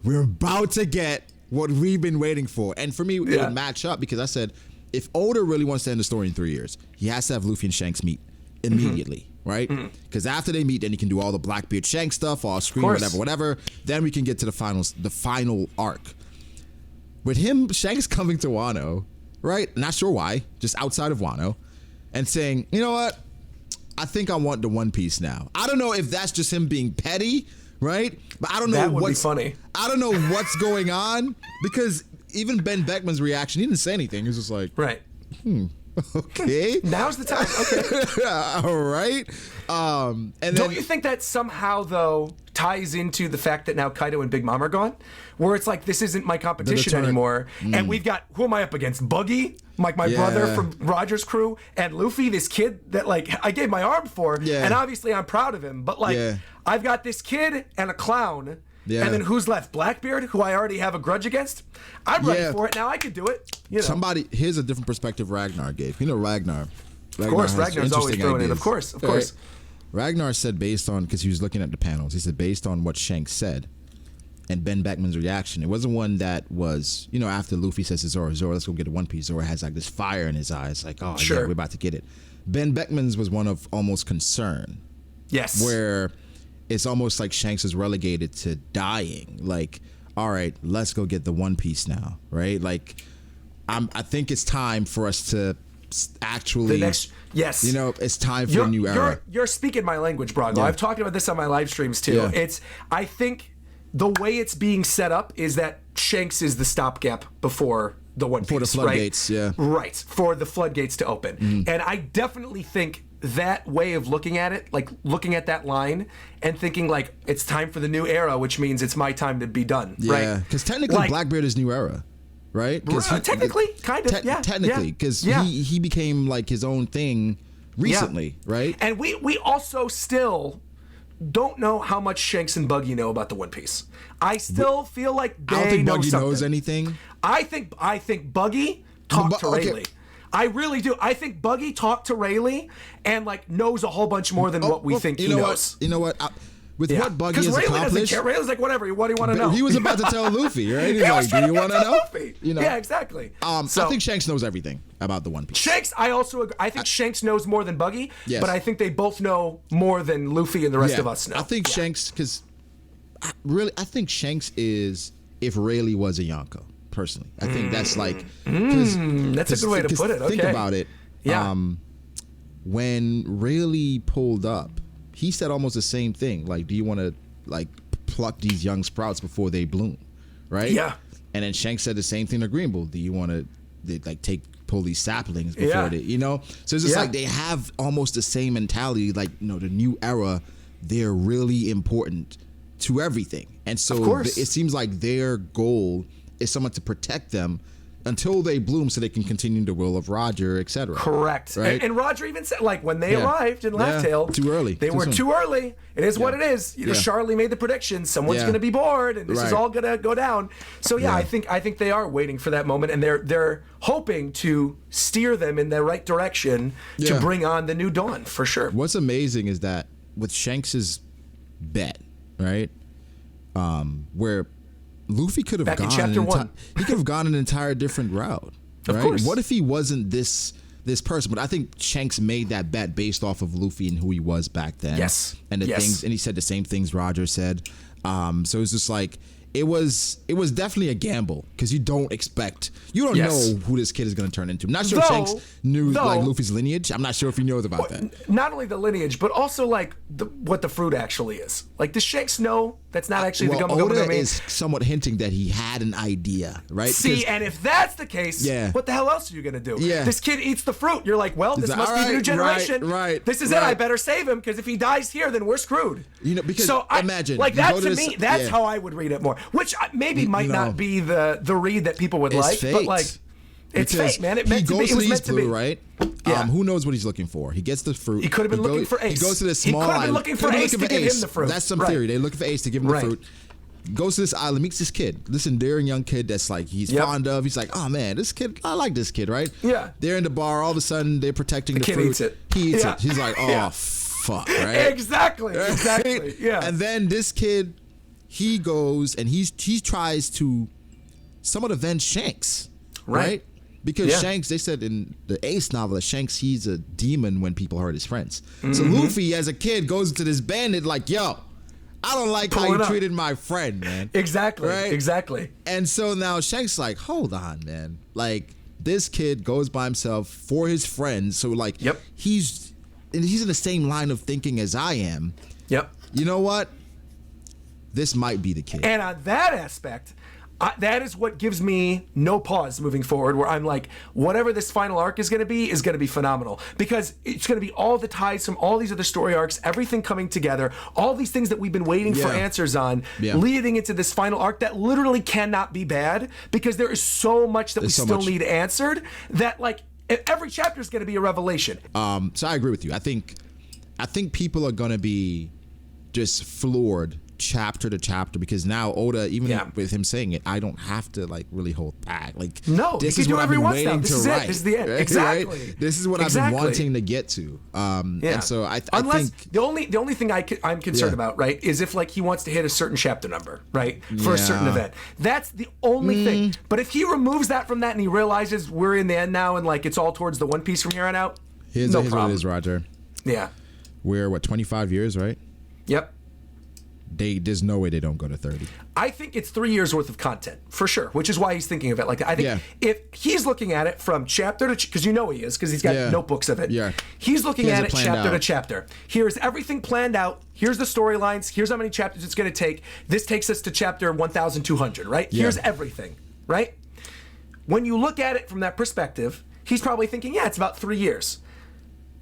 we're about to get what we've been waiting for. And for me, it would match up because I said, if Oda really wants to end the story in 3 years, he has to have Luffy and Shanks meet immediately, right? Because after they meet, then he can do all the Blackbeard Shanks stuff, all screen, whatever. Then we can get to the final arc. With him, Shanks coming to Wano, right? Not sure why, just outside of Wano, and saying, you know what? I think I want the One Piece now. I don't know if that's just him being petty, right? But I don't know what's funny. I don't know what's going on because even Ben Beckman's reaction, he didn't say anything. He was just like, okay. Now's the time. Okay. All right. And don't you think that somehow though ties into the fact that now Kaido and Big Mom are gone, where it's like this isn't my competition anymore, and we've got who am I up against? Buggy, like my brother from Roger's crew, and Luffy, this kid that like I gave my arm for, and obviously I'm proud of him, but like I've got this kid and a clown. Yeah. And then who's left? Blackbeard, who I already have a grudge against? I'm ready for it now. I could do it. Here's a different perspective Ragnar gave. Ragnar. Of course, Ragnar's always throwing it. Of course. Ragnar said based on, because he was looking at the panels, he said based on what Shanks said, and Ben Beckman's reaction. It wasn't one that was, you know, after Luffy says to Zoro, let's go get a One Piece. Zoro has like this fire in his eyes, like, oh, yeah, we're about to get it. Ben Beckman's was one of almost concern. Yes. Where it's almost like Shanks is relegated to dying. Like, all right, let's go get the One Piece now, right? Like, I think it's time for us to actually, yes, you know, it's time for a new era. You're speaking my language, Brago. Yeah. I've talked about this on my live streams too. Yeah. I think the way it's being set up is that Shanks is the stopgap before the One Piece, for the floodgates, right? Yeah, right, for the floodgates to open. And I definitely think that way of looking at it, like looking at that line and thinking like it's time for the new era, which means it's my time to be done. Yeah, because technically, like, Blackbeard is new era. Right? Technically, kind of, yeah. Technically, because he became like his own thing recently, right? And we also still don't know how much Shanks and Buggy know about the One Piece. I still feel like they know something. I don't think Buggy knows anything. I think Buggy talked to Rayleigh. I really do. I think Buggy talked to Rayleigh and like knows a whole bunch more than what we think he knows. You know what? With what Buggy has accomplished, Rayleigh's like, whatever. What do you want to know? He was about to tell Luffy, right? He's like, do you want to know? Luffy. You know? Yeah, exactly. I think Shanks knows everything about the One Piece. Shanks, I also agree. I think Shanks knows more than Buggy, but I think they both know more than Luffy and the rest of us know. I think Shanks, because I think Shanks is if Rayleigh was a Yonko. Personally, I think that's like that's a good way to put it. Okay. Think about it. Yeah. When Rayleigh pulled up, he said almost the same thing. Like, do you want to like pluck these young sprouts before they bloom, right? Yeah. And then Shanks said the same thing to Green Bull. Do you want to like pull these saplings before they, you know? So it's just like they have almost the same mentality. Like, you know, the new era, they're really important to everything, and so it seems like their goal is someone to protect them until they bloom so they can continue the will of Roger, etc. Correct. Right? And Roger even said, like, when they arrived in Laugh Tale, too early. They were too early. It is what it is. You know, Charlie made the prediction. Someone's going to be bored, and this is all going to go down. So I think they are waiting for that moment, and they're hoping to steer them in the right direction to bring on the new dawn for sure. What's amazing is that with Shanks's bet, right, where Luffy could have gone chapter 1. He could have gone an entire different route. Right? Of course. What if he wasn't this person? But I think Shanks made that bet based off of Luffy and who he was back then. Yes. And the things, and he said the same things Roger said. So it's just like it was definitely a gamble because you don't know who this kid is going to turn into. I'm not sure if Shanks knew like Luffy's lineage. I'm not sure if he knows about that. Not only the lineage, but also like what the fruit actually is. Like, does Shanks know that's not actually the gum Oda is somewhat hinting that he had an idea, right? See, and if that's the case, what the hell else are you going to do? Yeah. This kid eats the fruit. You're like, well, this must be the new generation. Right. This is it. I better save him because if he dies here, then we're screwed. You know, because imagine. Like, that to me, that's how I would read it more. Which maybe might not be the read that people would like, fate. But like, it's fate, man. It meant to be. It was meant to be. Right? Yeah. Who knows what he's looking for? He gets the fruit. He could have been looking for Ace. He goes to this small island. He could have been looking for Ace to give him the fruit. That's some theory. They look for Ace to give him the fruit. Goes to this island, meets this kid, this endearing young kid that's like he's fond of. He's like, oh man, this kid, I like this kid, right? Yeah. They're in the bar. All of a sudden, they're protecting the kid fruit. Eats it. He eats it. He's like, oh fuck, right? Exactly. Yeah. And then this kid, he goes and he tries to somewhat avenge Shanks, right? Because Shanks, they said in the Ace novel that Shanks, he's a demon when people hurt his friends. So Luffy, as a kid, goes into this bandit like, yo, I don't like how you treated my friend, man. Exactly. Right? Exactly. And so now Shanks like, hold on, man. Like, this kid goes by himself for his friends. So like, he's in the same line of thinking as I am. Yep. You know what? This might be the kid. And on that aspect, that is what gives me no pause moving forward, where I'm like, whatever this final arc is going to be phenomenal, because it's going to be all the ties from all these other story arcs, everything coming together, all these things that we've been waiting for answers on, leading into this final arc that literally cannot be bad, because there is so much that we still need answered, that like every chapter is going to be a revelation. So I agree with you. I think people are going to be just floored chapter to chapter, because now Oda, even with him saying it, I don't have to like really hold back. Like, no, this is what I've been waiting to write. This is the end. Exactly. Right? This is what I've been wanting to get to. And so I think the only thing I'm concerned about, right, is if like he wants to hit a certain chapter number, right, for a certain event. That's the only thing. But if he removes that from that and he realizes we're in the end now and like it's all towards the One Piece from here on out, here's what it is, Roger. Yeah. We're 25 years, right? Yep. There's no way they don't go to 30. I think it's 3 years worth of content for sure, which is why he's thinking of it like that. I think if he's looking at it from chapter to, because he is, because he's got notebooks of it. Yeah. He's looking at it chapter to chapter. Here's everything planned out. Here's the storylines. Here's how many chapters it's going to take. This takes us to chapter 1,200, right? Yeah. Here's everything, right? When you look at it from that perspective, he's probably thinking, it's about 3 years.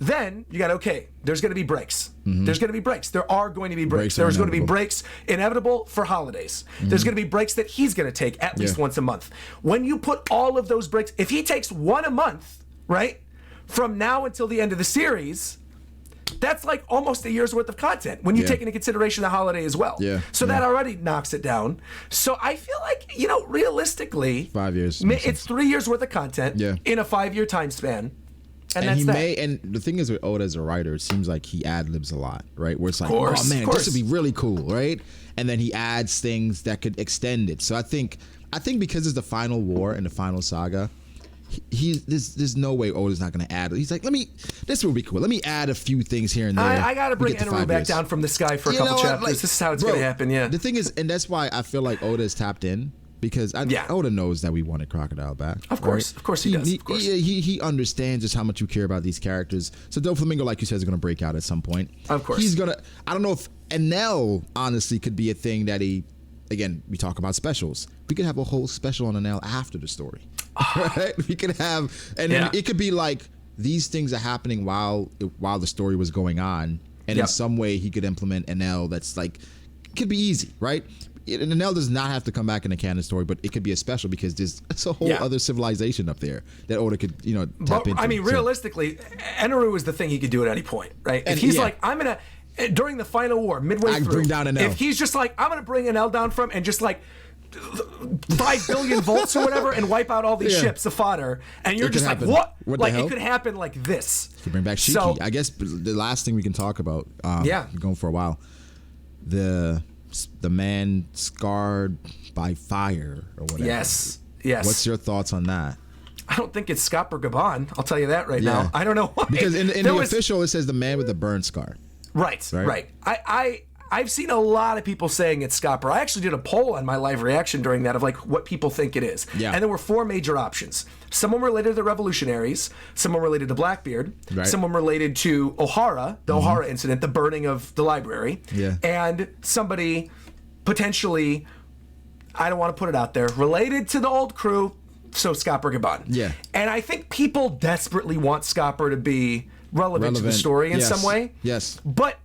Then you got, there's going to be breaks. Mm-hmm. There's going to be breaks. There are going to be breaks. There's going to be breaks inevitable for holidays. Mm-hmm. There's going to be breaks that he's going to take at least once a month. When you put all of those breaks, if he takes one a month, right, from now until the end of the series, that's like almost a year's worth of content when you take into consideration the holiday as well. Yeah. So that already knocks it down. So I feel like, realistically, 5 years. It's 3 years worth of content in a 5-year time span. And and the thing is with Oda as a writer, it seems like he ad-libs a lot, right? Where it's like, this would be really cool, right? And then he adds things that could extend it. So I think because it's the final war and the final saga, there's no way Oda's not going to add. He's like, this will be cool. Let me add a few things here and there. I got to bring Enru back down from the sky for a couple chapters. Like, this is how it's going to happen, yeah. The thing is, and that's why I feel like Oda is tapped in. Because Oda knows that we wanted Crocodile back. Of course. Right? Of course he does. Of course. He understands just how much you care about these characters. So Doflamingo, like you said, is going to break out at some point. Of course. He's going to... I don't know if Enel, honestly, could be a thing that he... Again, we talk about specials. We could have a whole special on Enel after the story. Right? We could have... And then it could be like, these things are happening while the story was going on. And in some way, he could implement Enel that's like... It could be easy, right? And Enel does not have to come back in a canon story, but it could be a special because there's a whole other civilization up there that Oda could, tap into. I mean, realistically, Enru is the thing he could do at any point, right? If he's like, I'm going to, during the final war, midway through, bring down Enel. If he's just like, I'm going to bring Enel down from and just like 5 billion volts or whatever and wipe out all these ships of fodder, and you're just like, what? Like, it could happen like this. To bring back Shiki. So, I guess the last thing we can talk about, going for a while, the man scarred by fire or whatever. Yes. What's your thoughts on that? I don't think it's Scott or Gabon. I'll tell you that right now. I don't know why. Because in the official, it says the man with the burn scar. Right. I've seen a lot of people saying it's Scopper. I actually did a poll on my live reaction during that of like what people think it is. Yeah. And there were 4 major options. Someone related to the revolutionaries, someone related to Blackbeard, someone related to O'Hara, the O'Hara incident, the burning of the library, and somebody potentially, I don't want to put it out there, related to the old crew, so Scopper Gabon. Yeah. And I think people desperately want Scopper to be relevant to the story in some way. Yes. But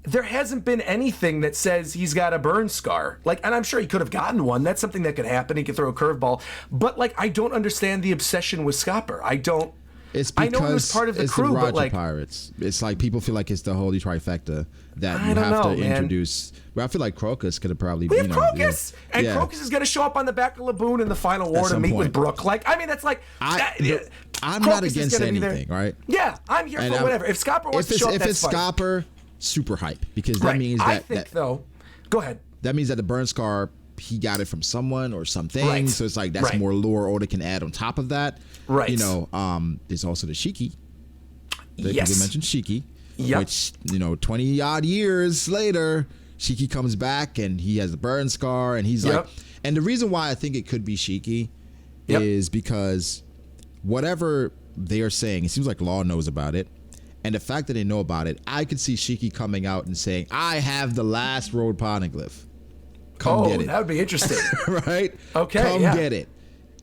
there hasn't been anything that says he's got a burn scar. Like, and I'm sure he could have gotten one. That's something that could happen. He could throw a curveball. But like, I don't understand the obsession with Scopper. I don't. It's because I know he was part of the crew, the Roger but like pirates. It's like people feel like it's the holy trifecta that you have to introduce. Well, I feel like Crocus could have probably. We have Crocus, and Crocus is going to show up on the back of Laboon in the final war to meet with Brook. Like, I mean, that's like. I'm not against anything, right? Yeah, I'm here for whatever. If Scopper wants to show up, that's fine. If it's Scopper, super hype because that means that. I think though. Go ahead. That means that the burn scar, he got it from someone or something. So it's like that's more lore Oda can add on top of that. Right. There's also the Shiki. Yes. You mentioned Shiki. Yep. Which 20 odd years later, Shiki comes back and he has the burn scar and he's like. And the reason why I think it could be Shiki is because whatever they are saying, it seems like Law knows about it. And the fact that they know about it, I could see Shiki coming out and saying, I have the last road poneglyph. Come get it. That would be interesting. Right? Okay. Come get it.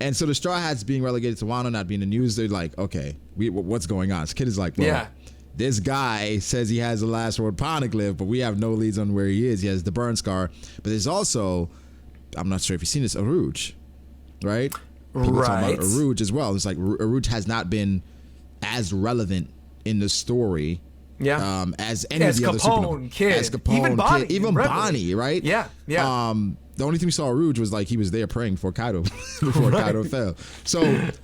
And so the Straw Hats being relegated to Wano, not being in the news, they're like, okay, what's going on? This kid is like, well, this guy says he has the last road poneglyph, but we have no leads on where he is. He has the burn scar. But there's also, I'm not sure if you've seen this, Aruj, right? People talking about Aruj as well. It's like Aruj has not been as relevant in the story Yeah. As any of the other Capone, Kid, as Capone, even Bonnie, Kid, even Bonnie, right? Yeah, yeah. The only thing we saw Rouge was like he was there praying for Kaido before Kaido fell. So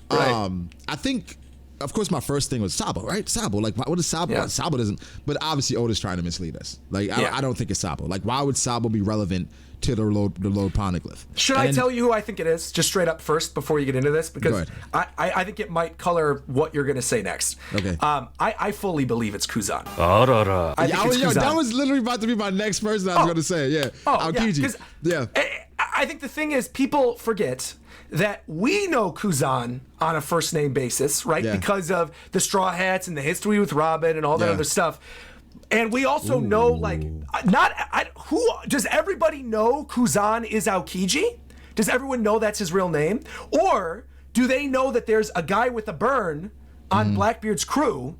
I think, of course, my first thing was Sabo, right? Sabo, like what is Sabo? Yeah. Sabo doesn't. But obviously, Oda's trying to mislead us. Like I don't think it's Sabo. Like why would Sabo be relevant to the low poneglyph? Should I tell you who I think it is, just straight up first before you get into this? Because I think it might color what you're going to say next. Okay. I fully believe it's Kuzan. I think it's Kuzan. That was literally about to be my next person I was going to say. Yeah. Aokiji. Yeah. I think the thing is, people forget that we know Kuzan on a first name basis, right? Yeah. Because of the Straw Hats and the history with Robin and all that other stuff. And we also know, like, who does everybody know Kuzan is Aokiji? Does everyone know that's his real name? Or do they know that there's a guy with a burn on Blackbeard's crew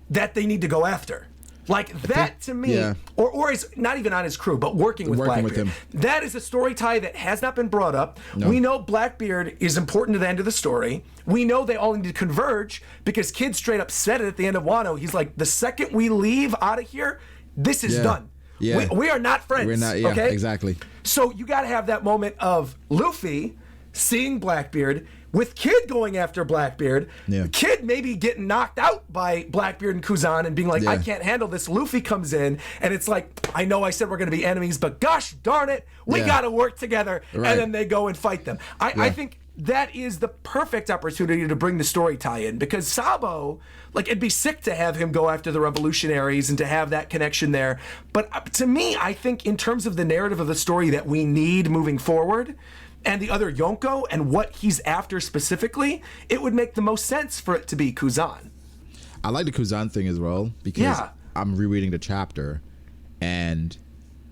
that they need to go after? Like that to me, or is not even on his crew, but working with Blackbeard. That is a story tie that has not been brought up. No. We know Blackbeard is important to the end of the story. We know they all need to converge because Kid straight up said it at the end of Wano. He's like, the second we leave out of here, this is done. Yeah. We are not friends. We're not. Okay? Exactly. So you got to have that moment of Luffy seeing Blackbeard, with Kid going after Blackbeard, Kid maybe getting knocked out by Blackbeard and Kuzan and being like, I can't handle this. Luffy comes in and it's like, I know I said we're going to be enemies, but gosh darn it, we got to work together. Right. And then they go and fight them. I think that is the perfect opportunity to bring the story tie in because Sabo, like it'd be sick to have him go after the revolutionaries and to have that connection there. But to me, I think in terms of the narrative of the story that we need moving forward, and the other Yonko and what he's after specifically, it would make the most sense for it to be Kuzan. I like the Kuzan thing as well because I'm rereading the chapter and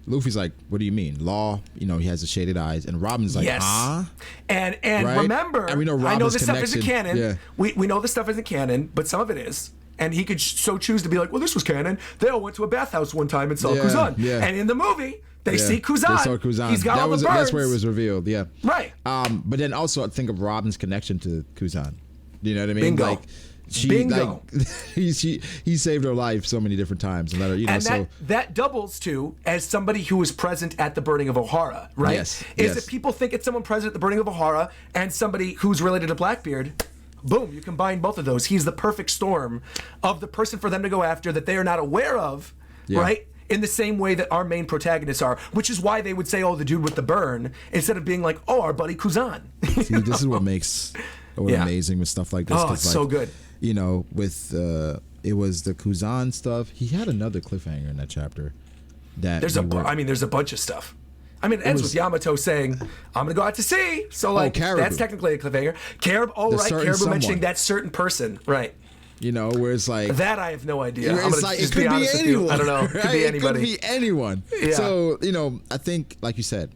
Luffy's like, what do you mean? Law, he has the shaded eyes and Robin's like, huh? And right? Remember, and we know I know this stuff isn't canon. Yeah. We know this stuff isn't canon, but some of it is. And he could so choose to be like, well, this was canon. They all went to a bathhouse one time and saw Kuzan. Yeah. And in the movie, they see Kuzan. They saw Kuzan. He's got all the burns. That's where it was revealed, Right. But then also I think of Robin's connection to Kuzan. You know what I mean? Bingo. Like he saved her life so many different times. And that doubles too as somebody who was present at the burning of Ohara, right? Yes. That people think it's someone present at the burning of Ohara and somebody who's related to Blackbeard. Boom, you combine both of those. He's the perfect storm of the person for them to go after that they are not aware of, right? In the same way that our main protagonists are, which is why they would say, oh, the dude with the burn, instead of being like, oh, our buddy Kuzan. See, this is what makes it amazing with stuff like this. Oh, it's so good. With it was the Kuzan stuff. He had another cliffhanger in that chapter. There's a bunch of stuff. I mean, it ends with Yamato saying, I'm going to go out to sea. So, like, that's technically a cliffhanger. Caribou mentioning that certain person. Right. Where it's like... That I have no idea. It's like, it could be anyone. I don't know. It could be anybody. It could be anyone. Yeah. So, I think, like you said,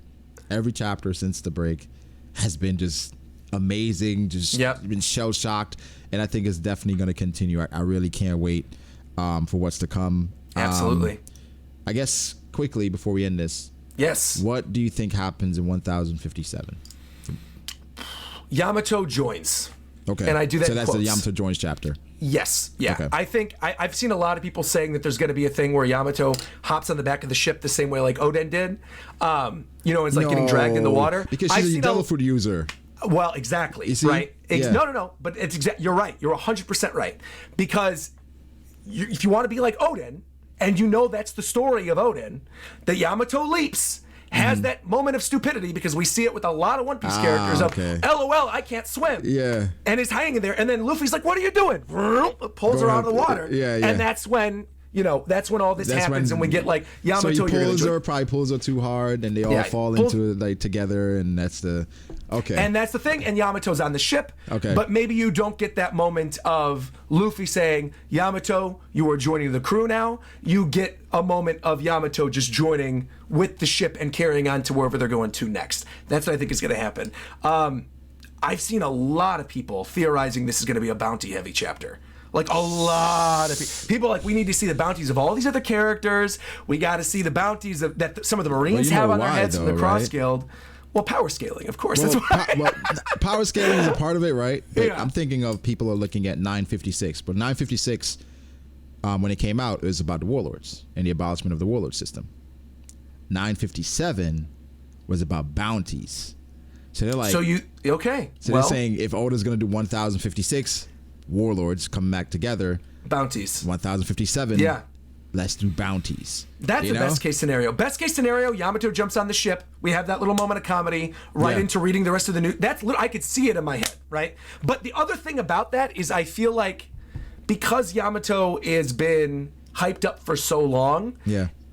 every chapter since the break has been just amazing, been shell-shocked, and I think it's definitely going to continue. I really can't wait for what's to come. Absolutely. I guess, quickly, before we end this, yes. What do you think happens in 1057? Yamato joins. Okay. And I do that So that's the Yamato joins chapter. Yes. Yeah. Okay. I think I've seen a lot of people saying that there's going to be a thing where Yamato hops on the back of the ship the same way like Oden did. It's like getting dragged in the water. Because she's a devil fruit user. Well, exactly. Right? No. But you're right. You're 100% right. Because if you want to be like Oden, and that's the story of Oden, that Yamato leaps, has that moment of stupidity, because we see it with a lot of One Piece characters of, LOL, I can't swim. Yeah. And is hanging there, and then Luffy's like, what are you doing? Pulls her out of the water. Yeah. And that's when... all this happens, and we get like Yamato. So he probably pulls her too hard, and they all fall into it together, and that's the And that's the thing. And Yamato's on the ship. Okay. But maybe you don't get that moment of Luffy saying, "Yamato, you are joining the crew now." You get a moment of Yamato just joining with the ship and carrying on to wherever they're going to next. That's what I think is going to happen. I've seen a lot of people theorizing this is going to be a bounty-heavy chapter. Like a lot of people like, we need to see the bounties of all these other characters. We got to see the bounties that some of the Marines have on their heads from the Cross Guild. Well, power scaling, of course. That's why. Power scaling is a part of it, right? But I'm thinking of people are looking at 956, but 956 When it came out, it was about the warlords and the abolishment of the warlord system. 957 was about bounties. So they're like, okay. So they're saying if Oda's gonna do 1056 warlords come back together, bounties. 1057. Yeah. Let's do bounties. That's the best case scenario. Best case scenario, Yamato jumps on the ship. We have that little moment of comedy right into reading the rest of the news. I could see it in my head, right? But the other thing about that is I feel like because Yamato has been hyped up for so long,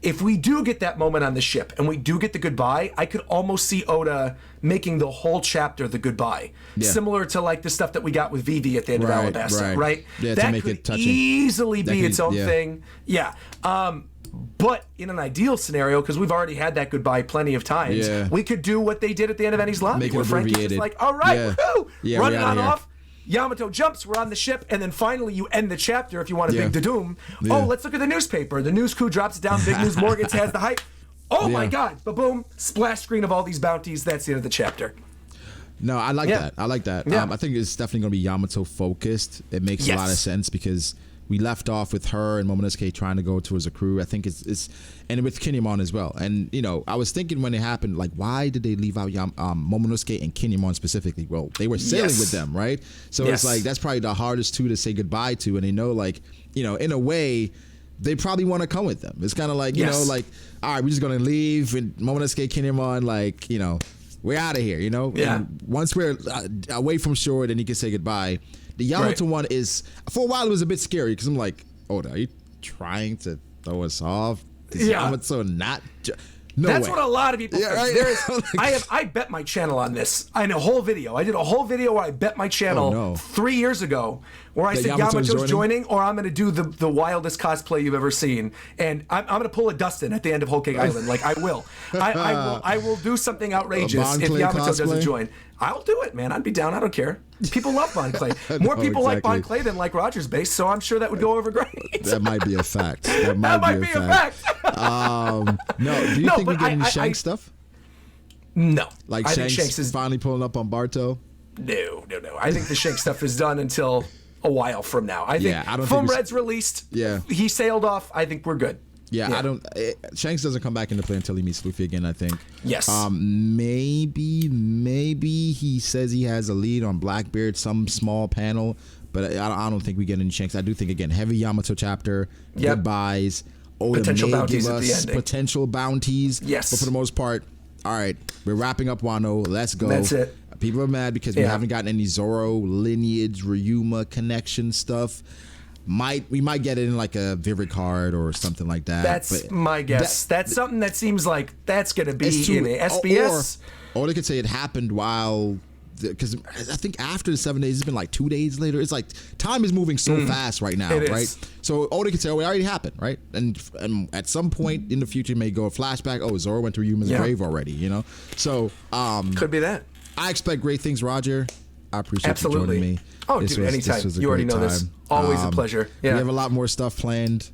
if we do get that moment on the ship and we do get the goodbye, I could almost see Oda making the whole chapter the goodbye. Similar to like the stuff that we got with Vivi at the end of Alabasta, right? Yeah, that to make could it touching. Easily be its own thing. Yeah. But in an ideal scenario, because we've already had that goodbye plenty of times, we could do what they did at the end of Enies Lobby, where Frankie's just like, all right, woohoo, run it on off. Yamato jumps, we're on the ship, and then finally you end the chapter if you want a big da-doom. Oh, let's look at the newspaper. The news crew drops it down. Big News Morgans has the hype. Oh my God, ba-boom, splash screen of all these bounties. That's the end of the chapter. No, I like that. I like that. I think it's definitely going to be Yamato focused. It makes a lot of sense because we left off with her and Momonosuke trying to go towards a crew. I think it's and with Kinemon as well. And you know, I was thinking when it happened, like, why did they leave out Momonosuke and Kinemon specifically? Well, they were sailing with them, right? So it's like that's probably the hardest two to say goodbye to, and they know, like, you know, in a way, they probably want to come with them. It's kind of like, you know, like, all right, we're just gonna leave, and Momonosuke, Kinemon, like, you know, we're out of here, you know. And once we're away from shore, then you can say goodbye. The Yamato one is, for a while, it was a bit scary because I'm like, Oda, are you trying to throw us off? Is Yamato not? That's what a lot of people think. I bet my channel on this. I did a whole video. I did a whole video where I bet my channel 3 years ago where I said Yamato's joining, or I'm going to do the wildest cosplay you've ever seen. And I'm going to pull a Dustin at the end of Whole Cake Island. Like, I will. I will do something outrageous if Yamato doesn't join. I'll do it, man. I'd be down. I don't care. People love Bon Clay. More people like Bon Clay than like Rogers Base, so I'm sure that would go over great. That might be a fact. That might be a fact. No, do you think we get any Shanks stuff? No. Like Shanks is finally pulling up on Barto? No. I think the Shanks stuff is done until a while from now. I think Foam Red's released. Yeah. He sailed off. I think we're good. Yeah, I don't. Shanks doesn't come back into play until he meets Luffy again, I think. Yes. Maybe he says he has a lead on Blackbeard, some small panel, but I don't think we get any Shanks. I do think, again, heavy Yamato chapter, goodbyes. Oda potential may bounties give at the us ending. potential bounties. Yes. But for the most part, all right, we're wrapping up Wano. Let's go. That's it. People are mad because we haven't gotten any Zoro lineage, Ryuma connection stuff. We might get it in like a Vivid card or something like that. That's my guess. That's something that seems like that's going to be in a SBS. Or they could say it happened while, because I think after the 7 days, it's been like 2 days later. It's like time is moving so fast right now, right? So Oda could say, oh, it already happened, right? And at some point in the future, it may go a flashback. Oh, Zoro went to Ryuma's grave already, you know? So could be that. I expect great things, Roger. I appreciate you joining me. Oh, dude, anytime. You already know this. Always a pleasure. Yeah. We have a lot more stuff planned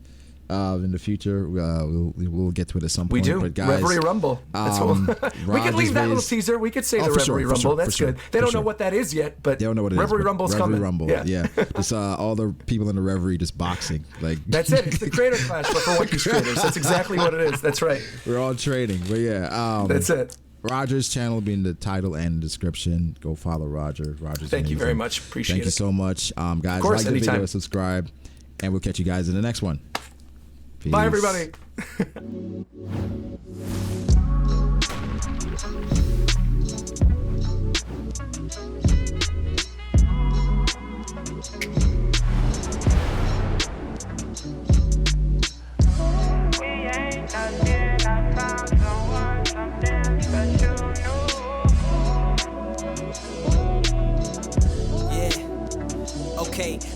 in the future. We'll get to it at some point. We do. But guys, Reverie Rumble. That's we could leave that little teaser. We could say the Reverie Rumble. That's good. They don't know what that is yet, but Reverie Rumble's coming. Rumble. Yeah. Just all the people in the Reverie just boxing. Like that's it. It's the creator clash, but for One Piece creators. That's exactly what it is. That's right. We're all trading. But yeah. That's it. Roger's channel will be in the title and description. Go follow Roger. Roger's Thank you very much. Appreciate it. Thank you so much. Guys, course, like the video, subscribe, and we'll catch you guys in the next one. Peace. Bye, everybody.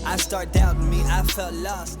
I start doubting me, I felt lost.